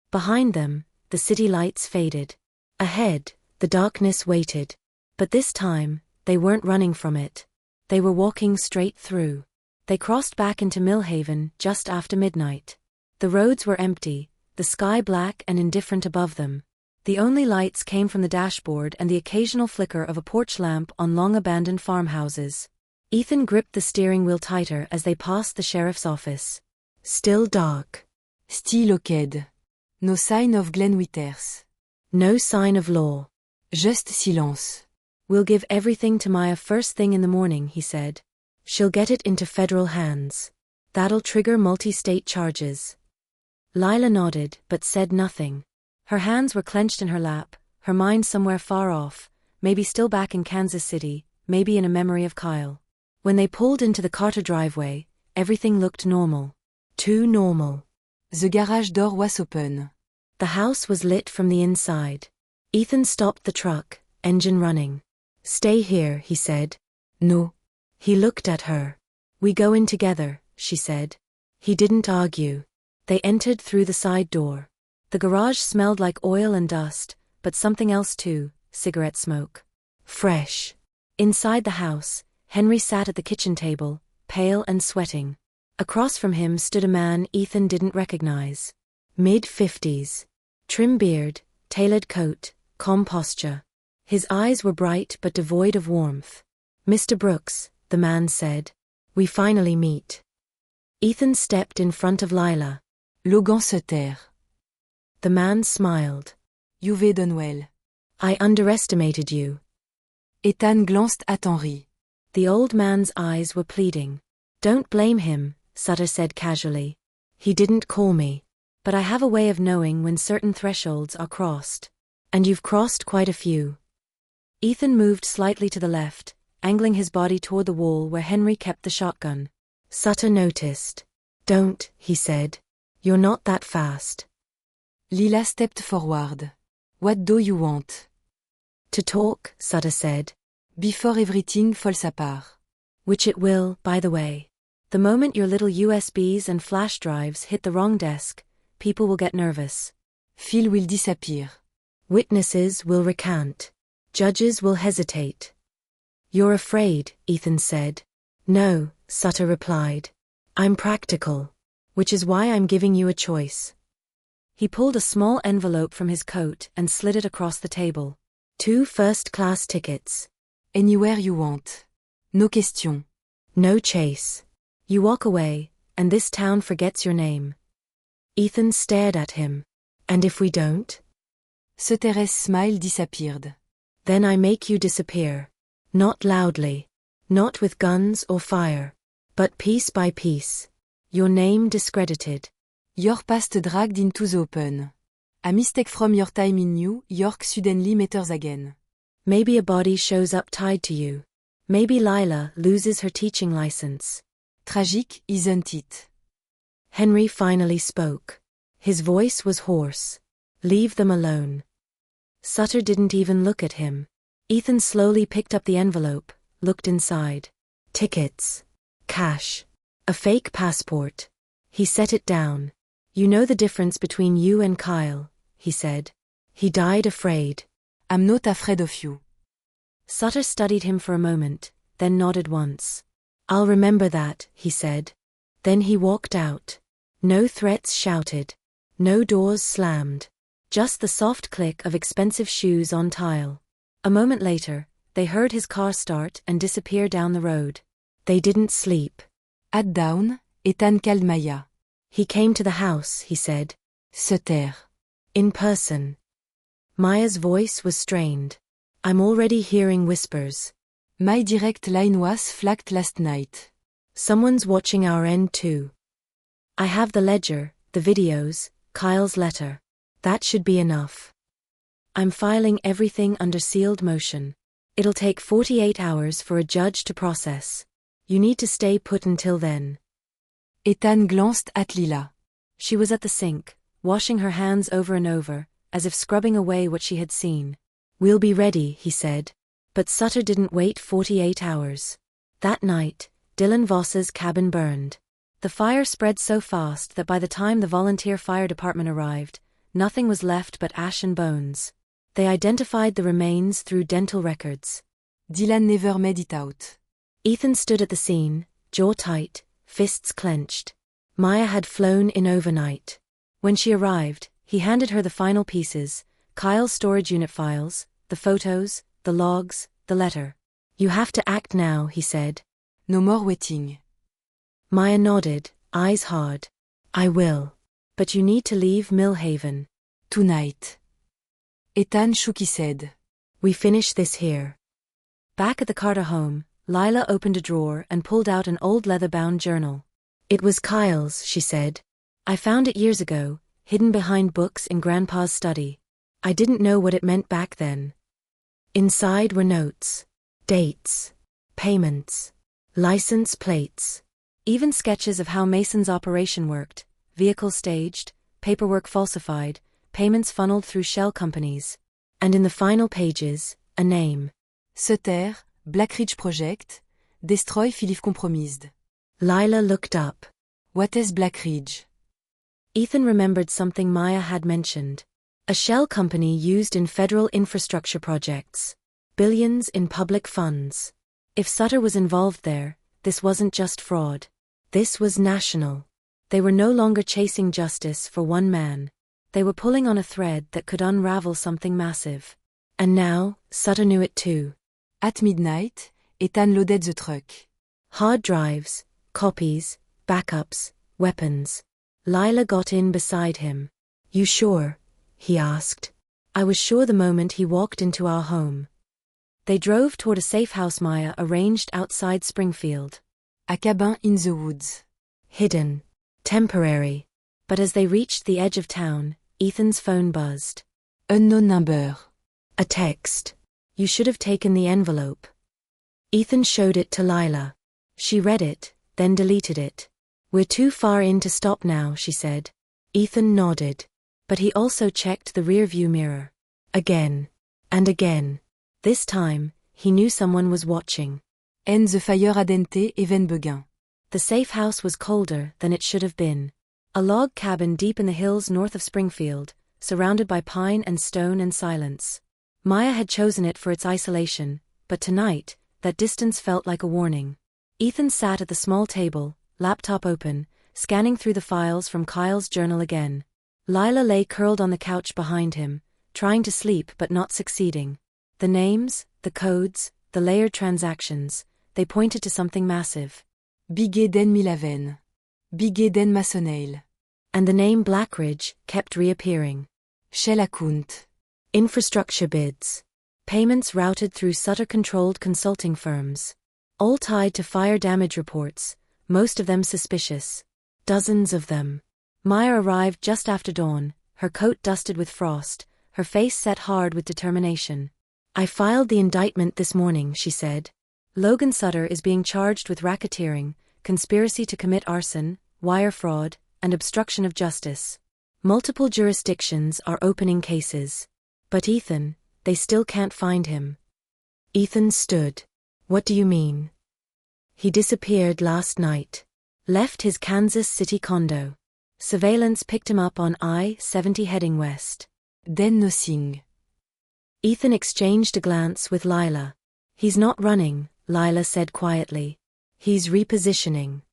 Behind them, the city lights faded. Ahead, the darkness waited. But this time, they weren't running from it. They were walking straight through. They crossed back into Millhaven just after midnight. The roads were empty, the sky black and indifferent above them. The only lights came from the dashboard and the occasional flicker of a porch lamp on long-abandoned farmhouses. Ethan gripped the steering wheel tighter as they passed the sheriff's office. Still dark. Still oked. No sign of Glen Withers. No sign of law. Just silence. "We'll give everything to Maya first thing in the morning," he said. "She'll get it into federal hands. That'll trigger multi-state charges." Lila nodded but said nothing. Her hands were clenched in her lap, her mind somewhere far off, maybe still back in Kansas City, maybe in a memory of Kyle. When they pulled into the Carter driveway, everything looked normal. Too normal. The garage door was open. The house was lit from the inside. Ethan stopped the truck, engine running. "Stay here," he said. "No." He looked at her. "We go in together," she said. He didn't argue. They entered through the side door. The garage smelled like oil and dust, but something else too, cigarette smoke. Fresh. Inside the house, Henry sat at the kitchen table, pale and sweating. Across from him stood a man Ethan didn't recognize. Mid-50s. Trim beard, tailored coat, calm posture. His eyes were bright but devoid of warmth. "Mr. Brooks," the man said. "We finally meet." Ethan stepped in front of Lila. Logan se taire. The man smiled. Juve Donwell. "I underestimated you." Ethan glanced at Henri. The old man's eyes were pleading. "Don't blame him," Sutter said casually. "He didn't call me. But I have a way of knowing when certain thresholds are crossed. And you've crossed quite a few." Ethan moved slightly to the left, angling his body toward the wall where Henry kept the shotgun. Sutter noticed. "Don't," he said. "You're not that fast." Lila stepped forward. "What do you want?" "To talk," Sutter said. "Before everything falls apart." "Which it will, by the way. The moment your little USBs and flash drives hit the wrong desk, people will get nervous. Phil will disappear. Witnesses will recant. Judges will hesitate." "You're afraid," Ethan said. "No," Sutter replied. "I'm practical. Which is why I'm giving you a choice." He pulled a small envelope from his coat and slid it across the table. 2 first-class tickets. Anywhere you want. No question. No chase. You walk away, and this town forgets your name. Ethan stared at him. "And if we don't?" Sutter's smile disappeared. "Then I make you disappear. Not loudly. Not with guns or fire. But piece by piece. Your name discredited. Your past dragged into the open. A mistake from your time in New York suddenly matters again. Maybe a body shows up tied to you. Maybe Lila loses her teaching license. Tragic, isn't it?" Henry finally spoke. His voice was hoarse. "Leave them alone." Sutter didn't even look at him. Ethan slowly picked up the envelope, looked inside. Tickets. Cash. A fake passport. He set it down. "You know the difference between you and Kyle," he said. "He died afraid." "I'm not afraid of you." Sutter studied him for a moment, then nodded once. "I'll remember that," he said. Then he walked out. No threats shouted. No doors slammed. Just the soft click of expensive shoes on tile. A moment later, they heard his car start and disappear down the road. They didn't sleep. At dawn, Ethan called Maya. "He came to the house," he said. Sutter. "In person." Maya's voice was strained. "I'm already hearing whispers." "My direct line was flagged last night." "Someone's watching our end too." "I have the ledger, the videos, Kyle's letter. That should be enough." "I'm filing everything under sealed motion. It'll take 48 hours for a judge to process. You need to stay put until then." Ethan glanced at Lila. She was at the sink, washing her hands over and over, as if scrubbing away what she had seen. "We'll be ready," he said. But Sutter didn't wait 48 hours. That night, Dylan Voss's cabin burned. The fire spread so fast that by the time the volunteer fire department arrived, nothing was left but ash and bones. They identified the remains through dental records. Dylan never made it out. Ethan stood at the scene, jaw tight, fists clenched. Maya had flown in overnight. When she arrived, he handed her the final pieces, Kyle's storage unit files, the photos, the logs, the letter. "You have to act now," he said. "No more waiting." Maya nodded, eyes hard. "I will. But you need to leave Millhaven." "Tonight." Ethan shook his head. "We finish this here." Back at the Carter home, Lila opened a drawer and pulled out an old leather-bound journal. "It was Kyle's," she said. "I found it years ago, hidden behind books in Grandpa's study. I didn't know what it meant back then." Inside were notes. Dates. Payments. License plates. Even sketches of how Mason's operation worked, vehicles staged, paperwork falsified, payments funneled through shell companies. And in the final pages, a name. Sutter, Black Ridge Project, Destroy Philippe Compromised. Lila looked up. "What is Black Ridge?" Ethan remembered something Maya had mentioned. A shell company used in federal infrastructure projects. Billions in public funds. If Sutter was involved there, this wasn't just fraud. This was national. They were no longer chasing justice for one man. They were pulling on a thread that could unravel something massive. And now, Sutter knew it too. At midnight, Ethan loaded the truck. Hard drives, copies, backups, weapons. Lila got in beside him. You sure? He asked. I was sure the moment he walked into our home. They drove toward a safe house Maya arranged outside Springfield. A cabin in the woods. Hidden. Temporary. But as they reached the edge of town, Ethan's phone buzzed. Unknown number. A text. You should have taken the envelope. Ethan showed it to Lila. She read it, then deleted it. We're too far in to stop now, she said. Ethan nodded. But he also checked the rearview mirror. Again. And again. This time, he knew someone was watching. En the fire ardente even begun. The safe house was colder than it should have been. A log cabin deep in the hills north of Springfield, surrounded by pine and stone and silence. Maya had chosen it for its isolation, but tonight, that distance felt like a warning. Ethan sat at the small table, laptop open, scanning through the files from Kyle's journal again. Lila lay curled on the couch behind him, trying to sleep but not succeeding. The names, the codes, the layered transactions, they pointed to something massive. Big Den Milaven. Big Den Masonale. And the name Blackridge kept reappearing. Shell account. Infrastructure bids. Payments routed through Sutter-controlled consulting firms. All tied to fire damage reports, most of them suspicious. Dozens of them. Maya arrived just after dawn, her coat dusted with frost, her face set hard with determination. I filed the indictment this morning, she said. Logan Sutter is being charged with racketeering, conspiracy to commit arson, wire fraud, and obstruction of justice. Multiple jurisdictions are opening cases. But Ethan, they still can't find him. Ethan stood. What do you mean? He disappeared last night. Left his Kansas City condo. Surveillance picked him up on I-70 heading west. Then nothing. Ethan exchanged a glance with Lila. He's not running, Lila said quietly. He's repositioning.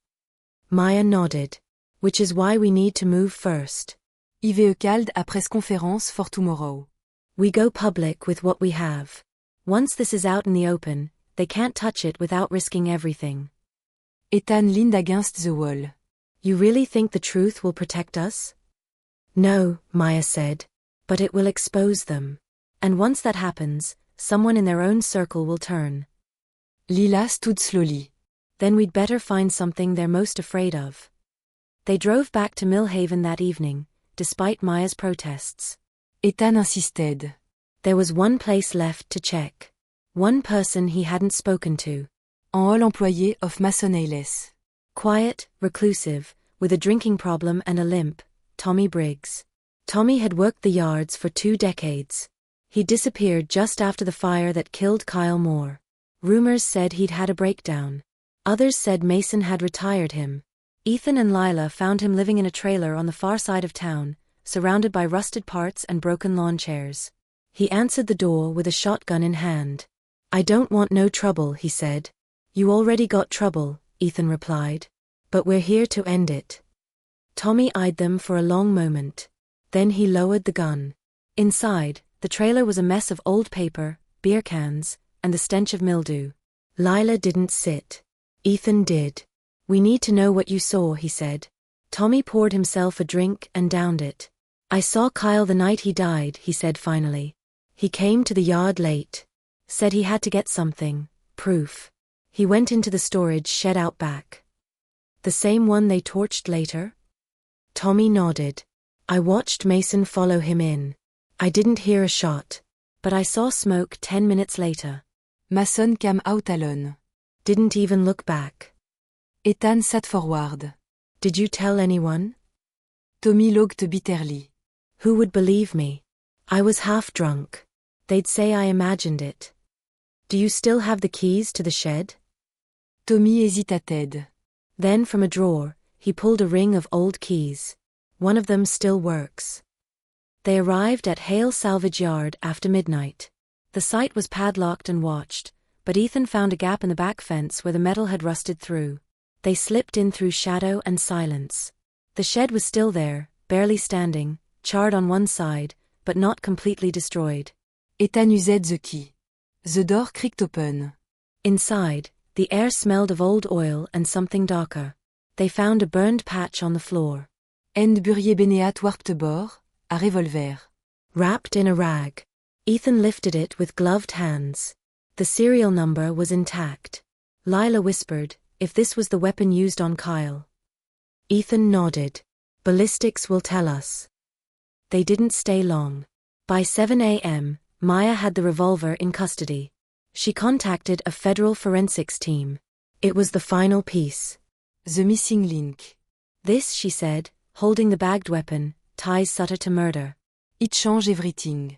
Maya nodded. Which is why we need to move first. IVE called a press conference for tomorrow. We go public with what we have. Once this is out in the open, they can't touch it without risking everything. Ethan leaned against the wall. You really think the truth will protect us? No, Maya said. But it will expose them. And once that happens, someone in their own circle will turn. Lila stood slowly. Then we'd better find something they're most afraid of. They drove back to Millhaven that evening, despite Maya's protests. Ethan insisted. There was one place left to check. One person he hadn't spoken to. Un hall employé of Masonales. Quiet, reclusive, with a drinking problem and a limp, Tommy Briggs. Tommy had worked the yards for 2 decades. He disappeared just after the fire that killed Kyle Moore. Rumors said he'd had a breakdown. Others said Mason had retired him. Ethan and Lila found him living in a trailer on the far side of town, surrounded by rusted parts and broken lawn chairs. He answered the door with a shotgun in hand. I don't want no trouble, he said. You already got trouble, Ethan replied. But we're here to end it. Tommy eyed them for a long moment. Then he lowered the gun. Inside, the trailer was a mess of old paper, beer cans, and the stench of mildew. Lila didn't sit. Ethan did. We need to know what you saw, he said. Tommy poured himself a drink and downed it. I saw Kyle the night he died, he said finally. He came to the yard late. Said he had to get something, proof. He went into the storage shed out back. The same one they torched later? Tommy nodded. I watched Mason follow him in. I didn't hear a shot. But I saw smoke 10 minutes later. Mason came out alone. Didn't even look back. Ethan sat forward. Did you tell anyone? Tommy looked bitterly. Who would believe me? I was half drunk. They'd say I imagined it. Do you still have the keys to the shed? Tommy hesitated. Then from a drawer, he pulled a ring of old keys. One of them still works. They arrived at Hale Salvage Yard after midnight. The site was padlocked and watched, but Ethan found a gap in the back fence where the metal had rusted through. They slipped in through shadow and silence. The shed was still there, barely standing, charred on one side, but not completely destroyed. Ethan used the key. The door creaked open. Inside, the air smelled of old oil and something darker. They found a burned patch on the floor. En burier beneat warpte bord, a revolver. Wrapped in a rag. Ethan lifted it with gloved hands. The serial number was intact. Lila whispered, if this was the weapon used on Kyle. Ethan nodded. Ballistics will tell us. They didn't stay long. By 7 a.m., Maya had the revolver in custody. She contacted a federal forensics team. It was the final piece. The missing link. This, she said, holding the bagged weapon, ties Sutter to murder. It changed everything.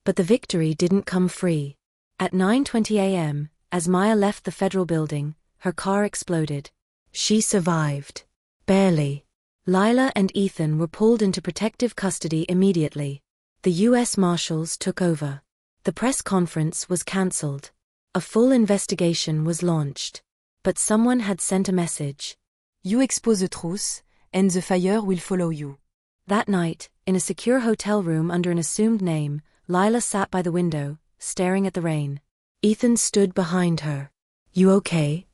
But the victory didn't come free. At 9:20 a.m., as Maya left the federal building, her car exploded. She survived. Barely. Lila and Ethan were pulled into protective custody immediately. The U.S. Marshals took over. The press conference was cancelled. A full investigation was launched. But someone had sent a message. You expose the truth, and the fire will follow you. That night, in a secure hotel room under an assumed name, Lila sat by the window, staring at the rain. Ethan stood behind her. You okay?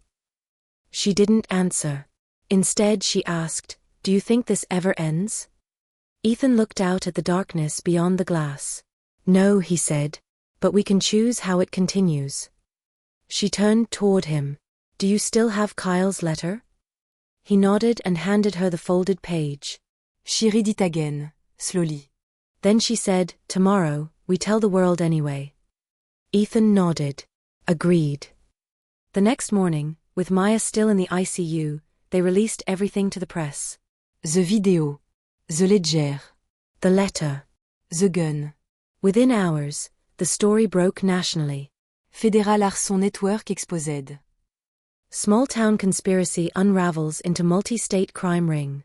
She didn't answer. Instead, she asked, do you think this ever ends? Ethan looked out at the darkness beyond the glass. No, he said. But we can choose how it continues. She turned toward him. Do you still have Kyle's letter? He nodded and handed her the folded page. She read it again, slowly. Then she said, tomorrow, we tell the world anyway. Ethan nodded. Agreed. The next morning, with Maya still in the ICU, they released everything to the press. The video. The ledger. The letter. The gun. Within hours, the story broke nationally. Fédéral Arson Network exposed. Small-town conspiracy unravels into multi-state crime ring.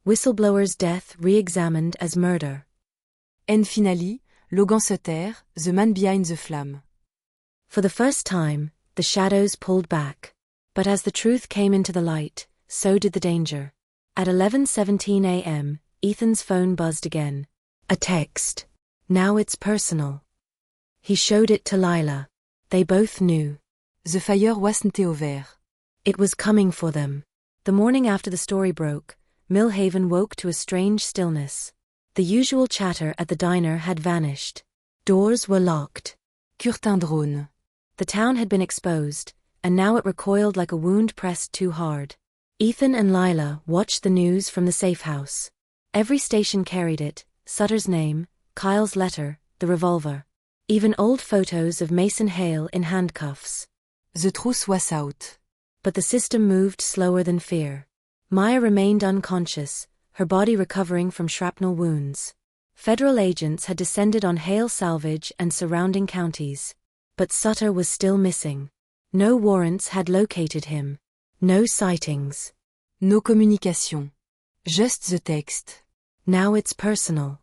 Whistleblower's death re-examined as murder. And finally, Logan Sutter, the man behind the flamme. For the first time, the shadows pulled back. But as the truth came into the light, so did the danger. At 11:17 a.m., Ethan's phone buzzed again. A text. Now it's personal. He showed it to Lila. They both knew. The fire wasn't over. It was coming for them. The morning after the story broke, Millhaven woke to a strange stillness. The usual chatter at the diner had vanished. Doors were locked. Curtain drone. The town had been exposed, and now it recoiled like a wound pressed too hard. Ethan and Lila watched the news from the safe house. Every station carried it, Sutter's name, Kyle's letter, the revolver. Even old photos of Mason Hale in handcuffs. The truth was out. But the system moved slower than fear. Maya remained unconscious, her body recovering from shrapnel wounds. Federal agents had descended on Hale Salvage and surrounding counties. But Sutter was still missing. No warrants had located him. No sightings. No communication. Just the text. Now it's personal.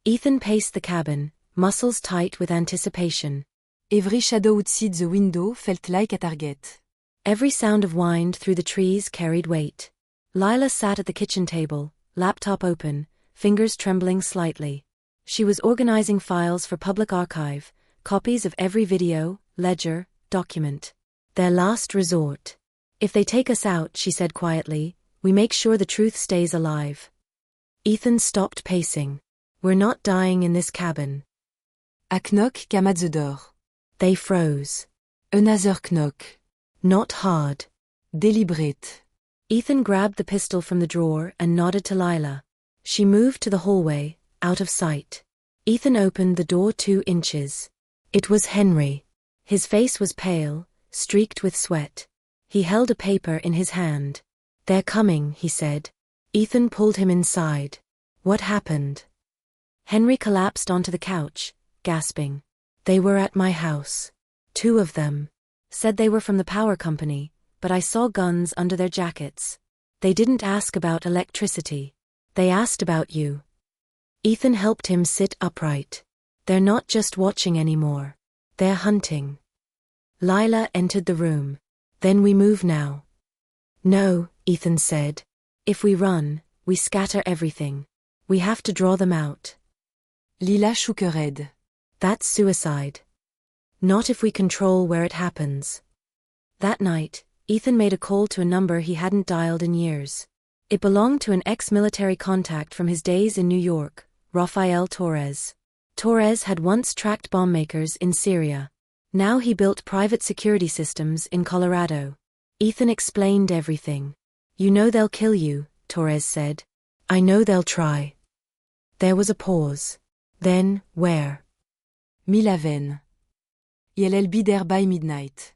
Ethan paced the cabin, muscles tight with anticipation. Every shadow outside the window felt like a target. Every sound of wind through the trees carried weight. Lila sat at the kitchen table, laptop open, fingers trembling slightly. She was organizing files for public archive, copies of every video, ledger, document. Their last resort. If they take us out, she said quietly, we make sure the truth stays alive. Ethan stopped pacing. We're not dying in this cabin. A knock came at the door. They froze. Another knock. Not hard. Deliberate. Ethan grabbed the pistol from the drawer and nodded to Lila. She moved to the hallway, out of sight. Ethan opened the door 2 inches. It was Henry. His face was pale, streaked with sweat. He held a paper in his hand. They're coming, he said. Ethan pulled him inside. What happened? Henry collapsed onto the couch, gasping. They were at my house. 2 of them. Said they were from the power company, but I saw guns under their jackets. They didn't ask about electricity. They asked about you. Ethan helped him sit upright. They're not just watching anymore. They're hunting. Lila entered the room. Then we move now. No, Ethan said. If we run, we scatter everything. We have to draw them out. Lila shook her head. That's suicide. Not if we control where it happens. That night, Ethan made a call to a number he hadn't dialed in years. It belonged to an ex-military contact from his days in New York, Rafael Torres. Torres had once tracked bombmakers in Syria. Now he built private security systems in Colorado. Ethan explained everything. You know they'll kill you, Torres said. I know they'll try. There was a pause. Then, where? Milaven. Yell'll be there by midnight.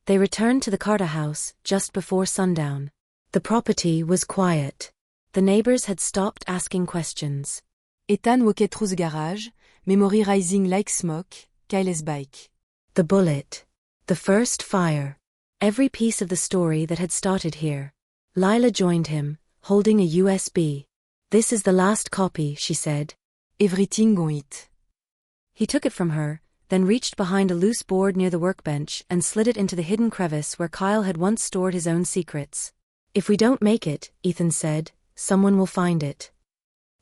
They returned to the Carter house just before sundown. The property was quiet. The neighbors had stopped asking questions. Ethan walked through the garage, memory rising like smoke, Kyle's bike. The bullet. The first fire. Every piece of the story that had started here. Lila joined him, holding a USB. This is the last copy, she said. Everything on it. He took it from her, then reached behind a loose board near the workbench and slid it into the hidden crevice where Kyle had once stored his own secrets. If we don't make it, Ethan said, someone will find it.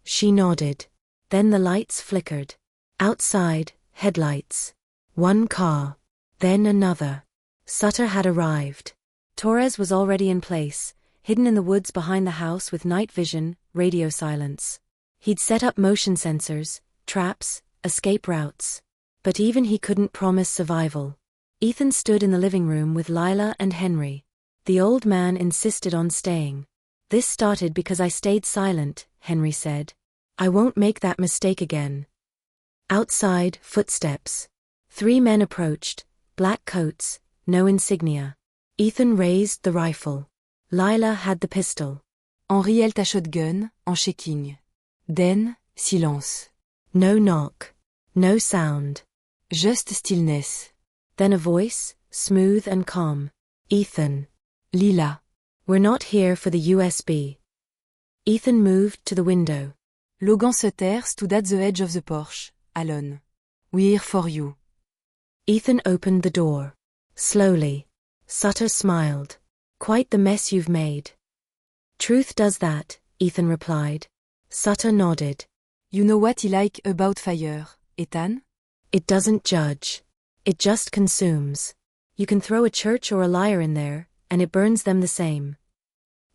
She nodded. Then the lights flickered. Outside, headlights. One car. Then another. Sutter had arrived. Torres was already in place, hidden in the woods behind the house with night vision, radio silence. He'd set up motion sensors, traps, escape routes. But even he couldn't promise survival. Ethan stood in the living room with Lila and Henry. The old man insisted on staying. This started because I stayed silent, Henry said. I won't make that mistake again. Outside, footsteps. 3 men approached, black coats, no insignia. Ethan raised the rifle. Lila had the pistol. Henri held a shotgun, en shaking. Then, silence. No knock. No sound. Just stillness. Then a voice, smooth and calm. Ethan. Lila. We're not here for the USB. Ethan moved to the window. Logan Sutter stood at the edge of the porch, alone. We're here for you. Ethan opened the door. Slowly. Sutter smiled. Quite the mess you've made. Truth does that, Ethan replied. Sutter nodded. You know what he like about fire, Ethan? It doesn't judge. It just consumes. You can throw a church or a liar in there, and it burns them the same.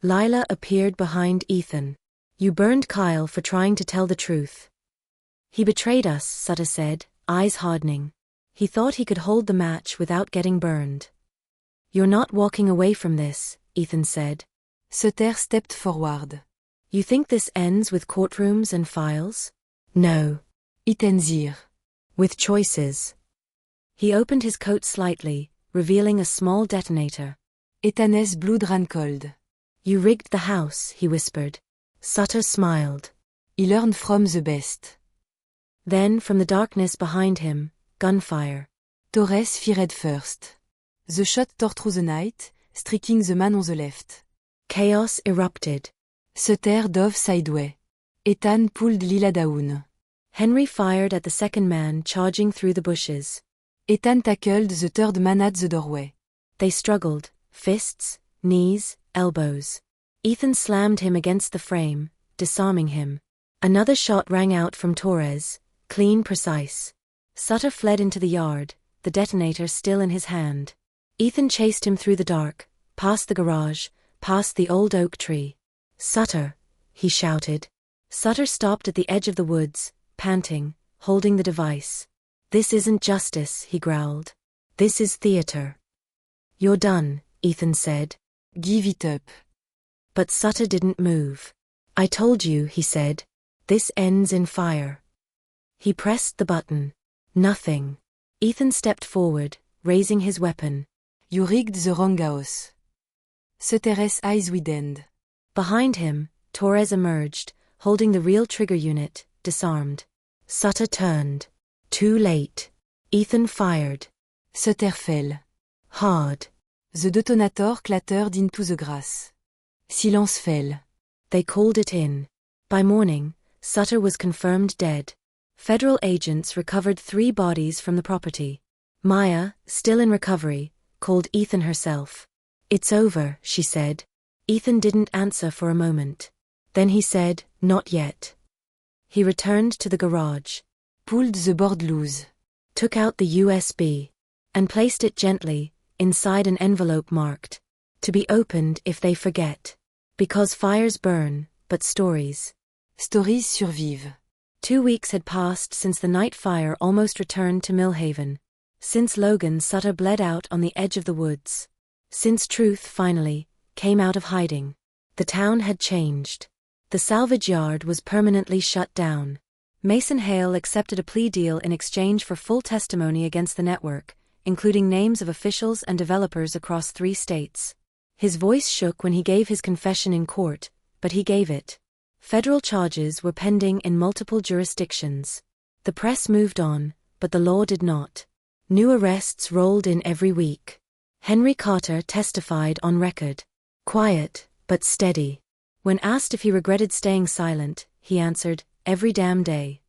Lila appeared behind Ethan. You burned Kyle for trying to tell the truth. He betrayed us, Sutter said, eyes hardening. He thought he could hold the match without getting burned. You're not walking away from this, Ethan said. Sutter stepped forward. You think this ends with courtrooms and files? No. It ends here. With choices. He opened his coat slightly, revealing a small detonator. Ethan's blood ran cold. You rigged the house, he whispered. Sutter smiled. He learned from the best. Then, from the darkness behind him, gunfire. Torres fired first. The shot tore through the night, striking the man on the left. Chaos erupted. Sutter dove sideways. Ethan pulled Lila down. Henry fired at the second man charging through the bushes. Ethan tackled the third man at the doorway. They struggled, fists, knees, elbows. Ethan slammed him against the frame, disarming him. Another shot rang out from Torres, clean, precise. Sutter fled into the yard, the detonator still in his hand. Ethan chased him through the dark, past the garage, past the old oak tree. Sutter, he shouted. Sutter stopped at the edge of the woods, panting, holding the device. This isn't justice, he growled. This is theater. You're done, Ethan said. Give it up. But Sutter didn't move. I told you, he said. This ends in fire. He pressed the button. Nothing. Ethan stepped forward, raising his weapon. You rigged the wrong house. Sutter's eyes widened. Behind him, Torres emerged, holding the real trigger unit, disarmed. Sutter turned. Too late. Ethan fired. Sutter fell. Hard. The detonator clattered into the grass. Silence fell. They called it in. By morning, Sutter was confirmed dead. Federal agents recovered 3 bodies from the property. Maya, still in recovery, called Ethan herself. It's over, she said. Ethan didn't answer for a moment. Then he said, not yet. He returned to the garage. pulled the board loose, took out the USB, and placed it gently inside an envelope marked, "To be opened if they forget." Because fires burn, but stories survivent. 2 weeks had passed since the night fire almost returned to Millhaven. Since Logan Sutter bled out on the edge of the woods. Since truth, finally, came out of hiding. The town had changed. The salvage yard was permanently shut down. Mason Hale accepted a plea deal in exchange for full testimony against the network, including names of officials and developers across 3 states. His voice shook when he gave his confession in court, but he gave it. Federal charges were pending in multiple jurisdictions. The press moved on, but the law did not. New arrests rolled in every week. Henry Carter testified on record. Quiet, but steady. When asked if he regretted staying silent, he answered, "Every damn day."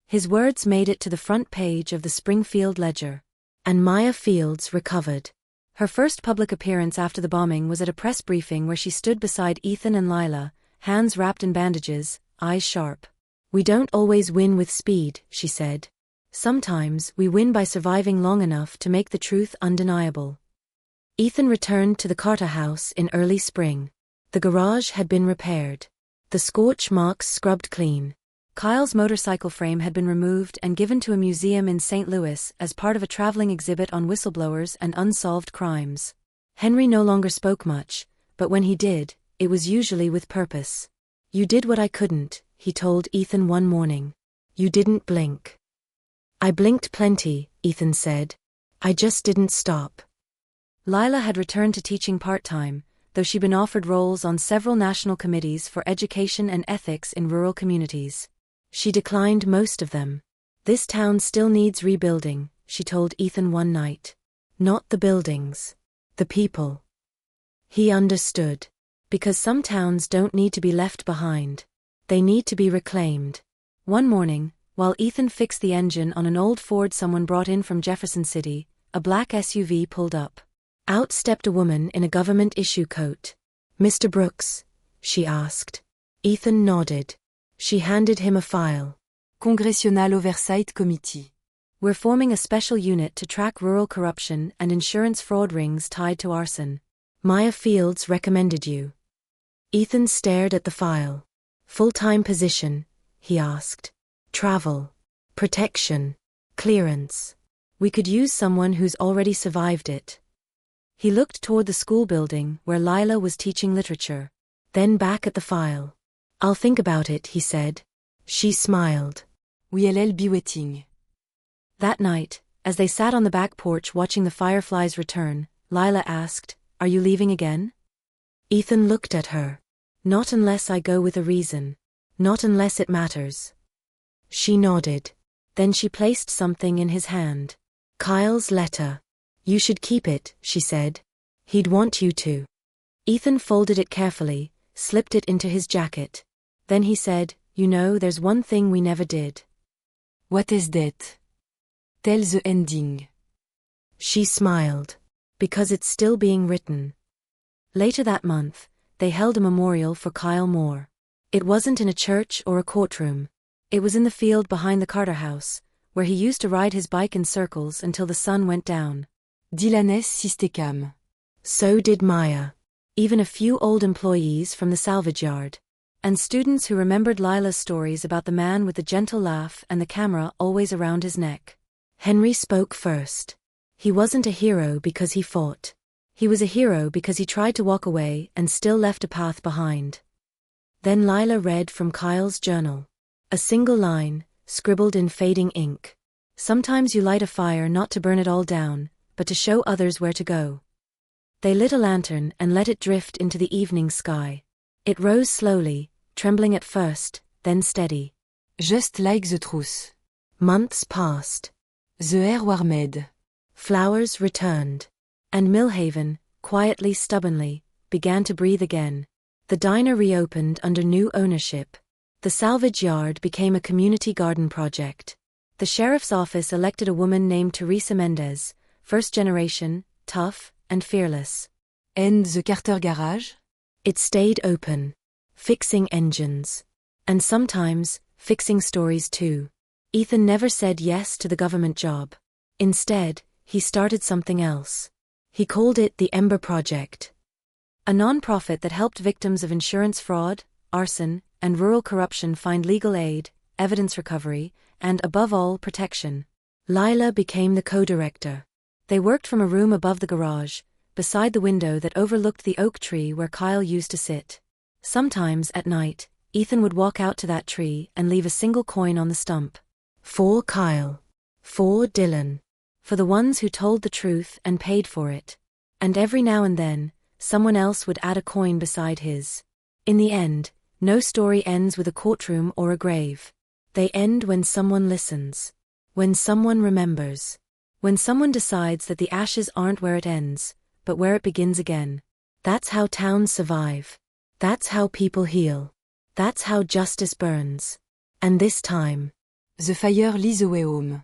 His words made it to the front page of the Springfield Ledger. And Maya Fields recovered. Her first public appearance after the bombing was at a press briefing where she stood beside Ethan and Lila, hands wrapped in bandages, eyes sharp. "We don't always win with speed," she said. "Sometimes we win by surviving long enough to make the truth undeniable." Ethan returned to the Carter house in early spring. The garage had been repaired. The scorch marks scrubbed clean. Kyle's motorcycle frame had been removed and given to a museum in St. Louis as part of a traveling exhibit on whistleblowers and unsolved crimes. Henry no longer spoke much, but when he did, it was usually with purpose. "You did what I couldn't," he told Ethan one morning. "You didn't blink." "I blinked plenty," Ethan said. "I just didn't stop." Lila had returned to teaching part-time, though she'd been offered roles on several national committees for education and ethics in rural communities. She declined most of them. "This town still needs rebuilding," she told Ethan one night. "Not the buildings. The people." He understood. Because some towns don't need to be left behind. They need to be reclaimed. One morning, while Ethan fixed the engine on an old Ford someone brought in from Jefferson City, a black SUV pulled up. Out stepped a woman in a government issue coat. "Mr. Brooks?" she asked. Ethan nodded. She handed him a file. Congressional Oversight Committee. "We're forming a special unit to track rural corruption and insurance fraud rings tied to arson. Maya Fields recommended you." Ethan stared at the file. "Full-time position?" he asked. "Travel? Protection? Clearance? We could use someone who's already survived it." He looked toward the school building where Lila was teaching literature. Then back at the file. "I'll think about it," he said. She smiled. "Will be waiting." That night, as they sat on the back porch watching the fireflies return, Lila asked, "Are you leaving again?" Ethan looked at her. "Not unless I go with a reason. Not unless it matters." She nodded. Then she placed something in his hand. "Kyle's letter. You should keep it," she said. "He'd want you to." Ethan folded it carefully, slipped it into his jacket. Then he said, "You know, there's one thing we never did." "What is that?" "Tell the ending." She smiled. "Because it's still being written." Later that month, they held a memorial for Kyle Moore. It wasn't in a church or a courtroom. It was in the field behind the Carter house, where he used to ride his bike in circles until the sun went down. Dylanès Sistecam. So did Maya. Even a few old employees from the salvage yard. And students who remembered Lila's stories about the man with the gentle laugh and the camera always around his neck. Henry spoke first. He wasn't a hero because he fought. He was a hero because he tried to walk away and still left a path behind. Then Lila read from Kyle's journal. A single line, scribbled in fading ink. "Sometimes you light a fire not to burn it all down, but to show others where to go." They lit a lantern and let it drift into the evening sky. It rose slowly, trembling at first, then steady. Just like the truth. Months passed. The air warmed. Flowers returned. And Millhaven, quietly, stubbornly, began to breathe again. The diner reopened under new ownership. The salvage yard became a community garden project. The sheriff's office elected a woman named Teresa Mendez, first generation, tough, and fearless. And the Carter garage? It stayed open, fixing engines. And sometimes, fixing stories too. Ethan never said yes to the government job. Instead, he started something else. He called it the Ember Project. A non-profit that helped victims of insurance fraud, arson, and rural corruption find legal aid, evidence recovery, and above all, protection. Lila became the co-director. They worked from a room above the garage, beside the window that overlooked the oak tree where Kyle used to sit. Sometimes, at night, Ethan would walk out to that tree and leave a single coin on the stump. For Kyle. For Dylan. For the ones who told the truth and paid for it. And every now and then, someone else would add a coin beside his. In the end, no story ends with a courtroom or a grave. They end when someone listens. When someone remembers. When someone decides that the ashes aren't where it ends, but where it begins again. That's how towns survive. That's how people heal. That's how justice burns. And this time, The fire leads away home.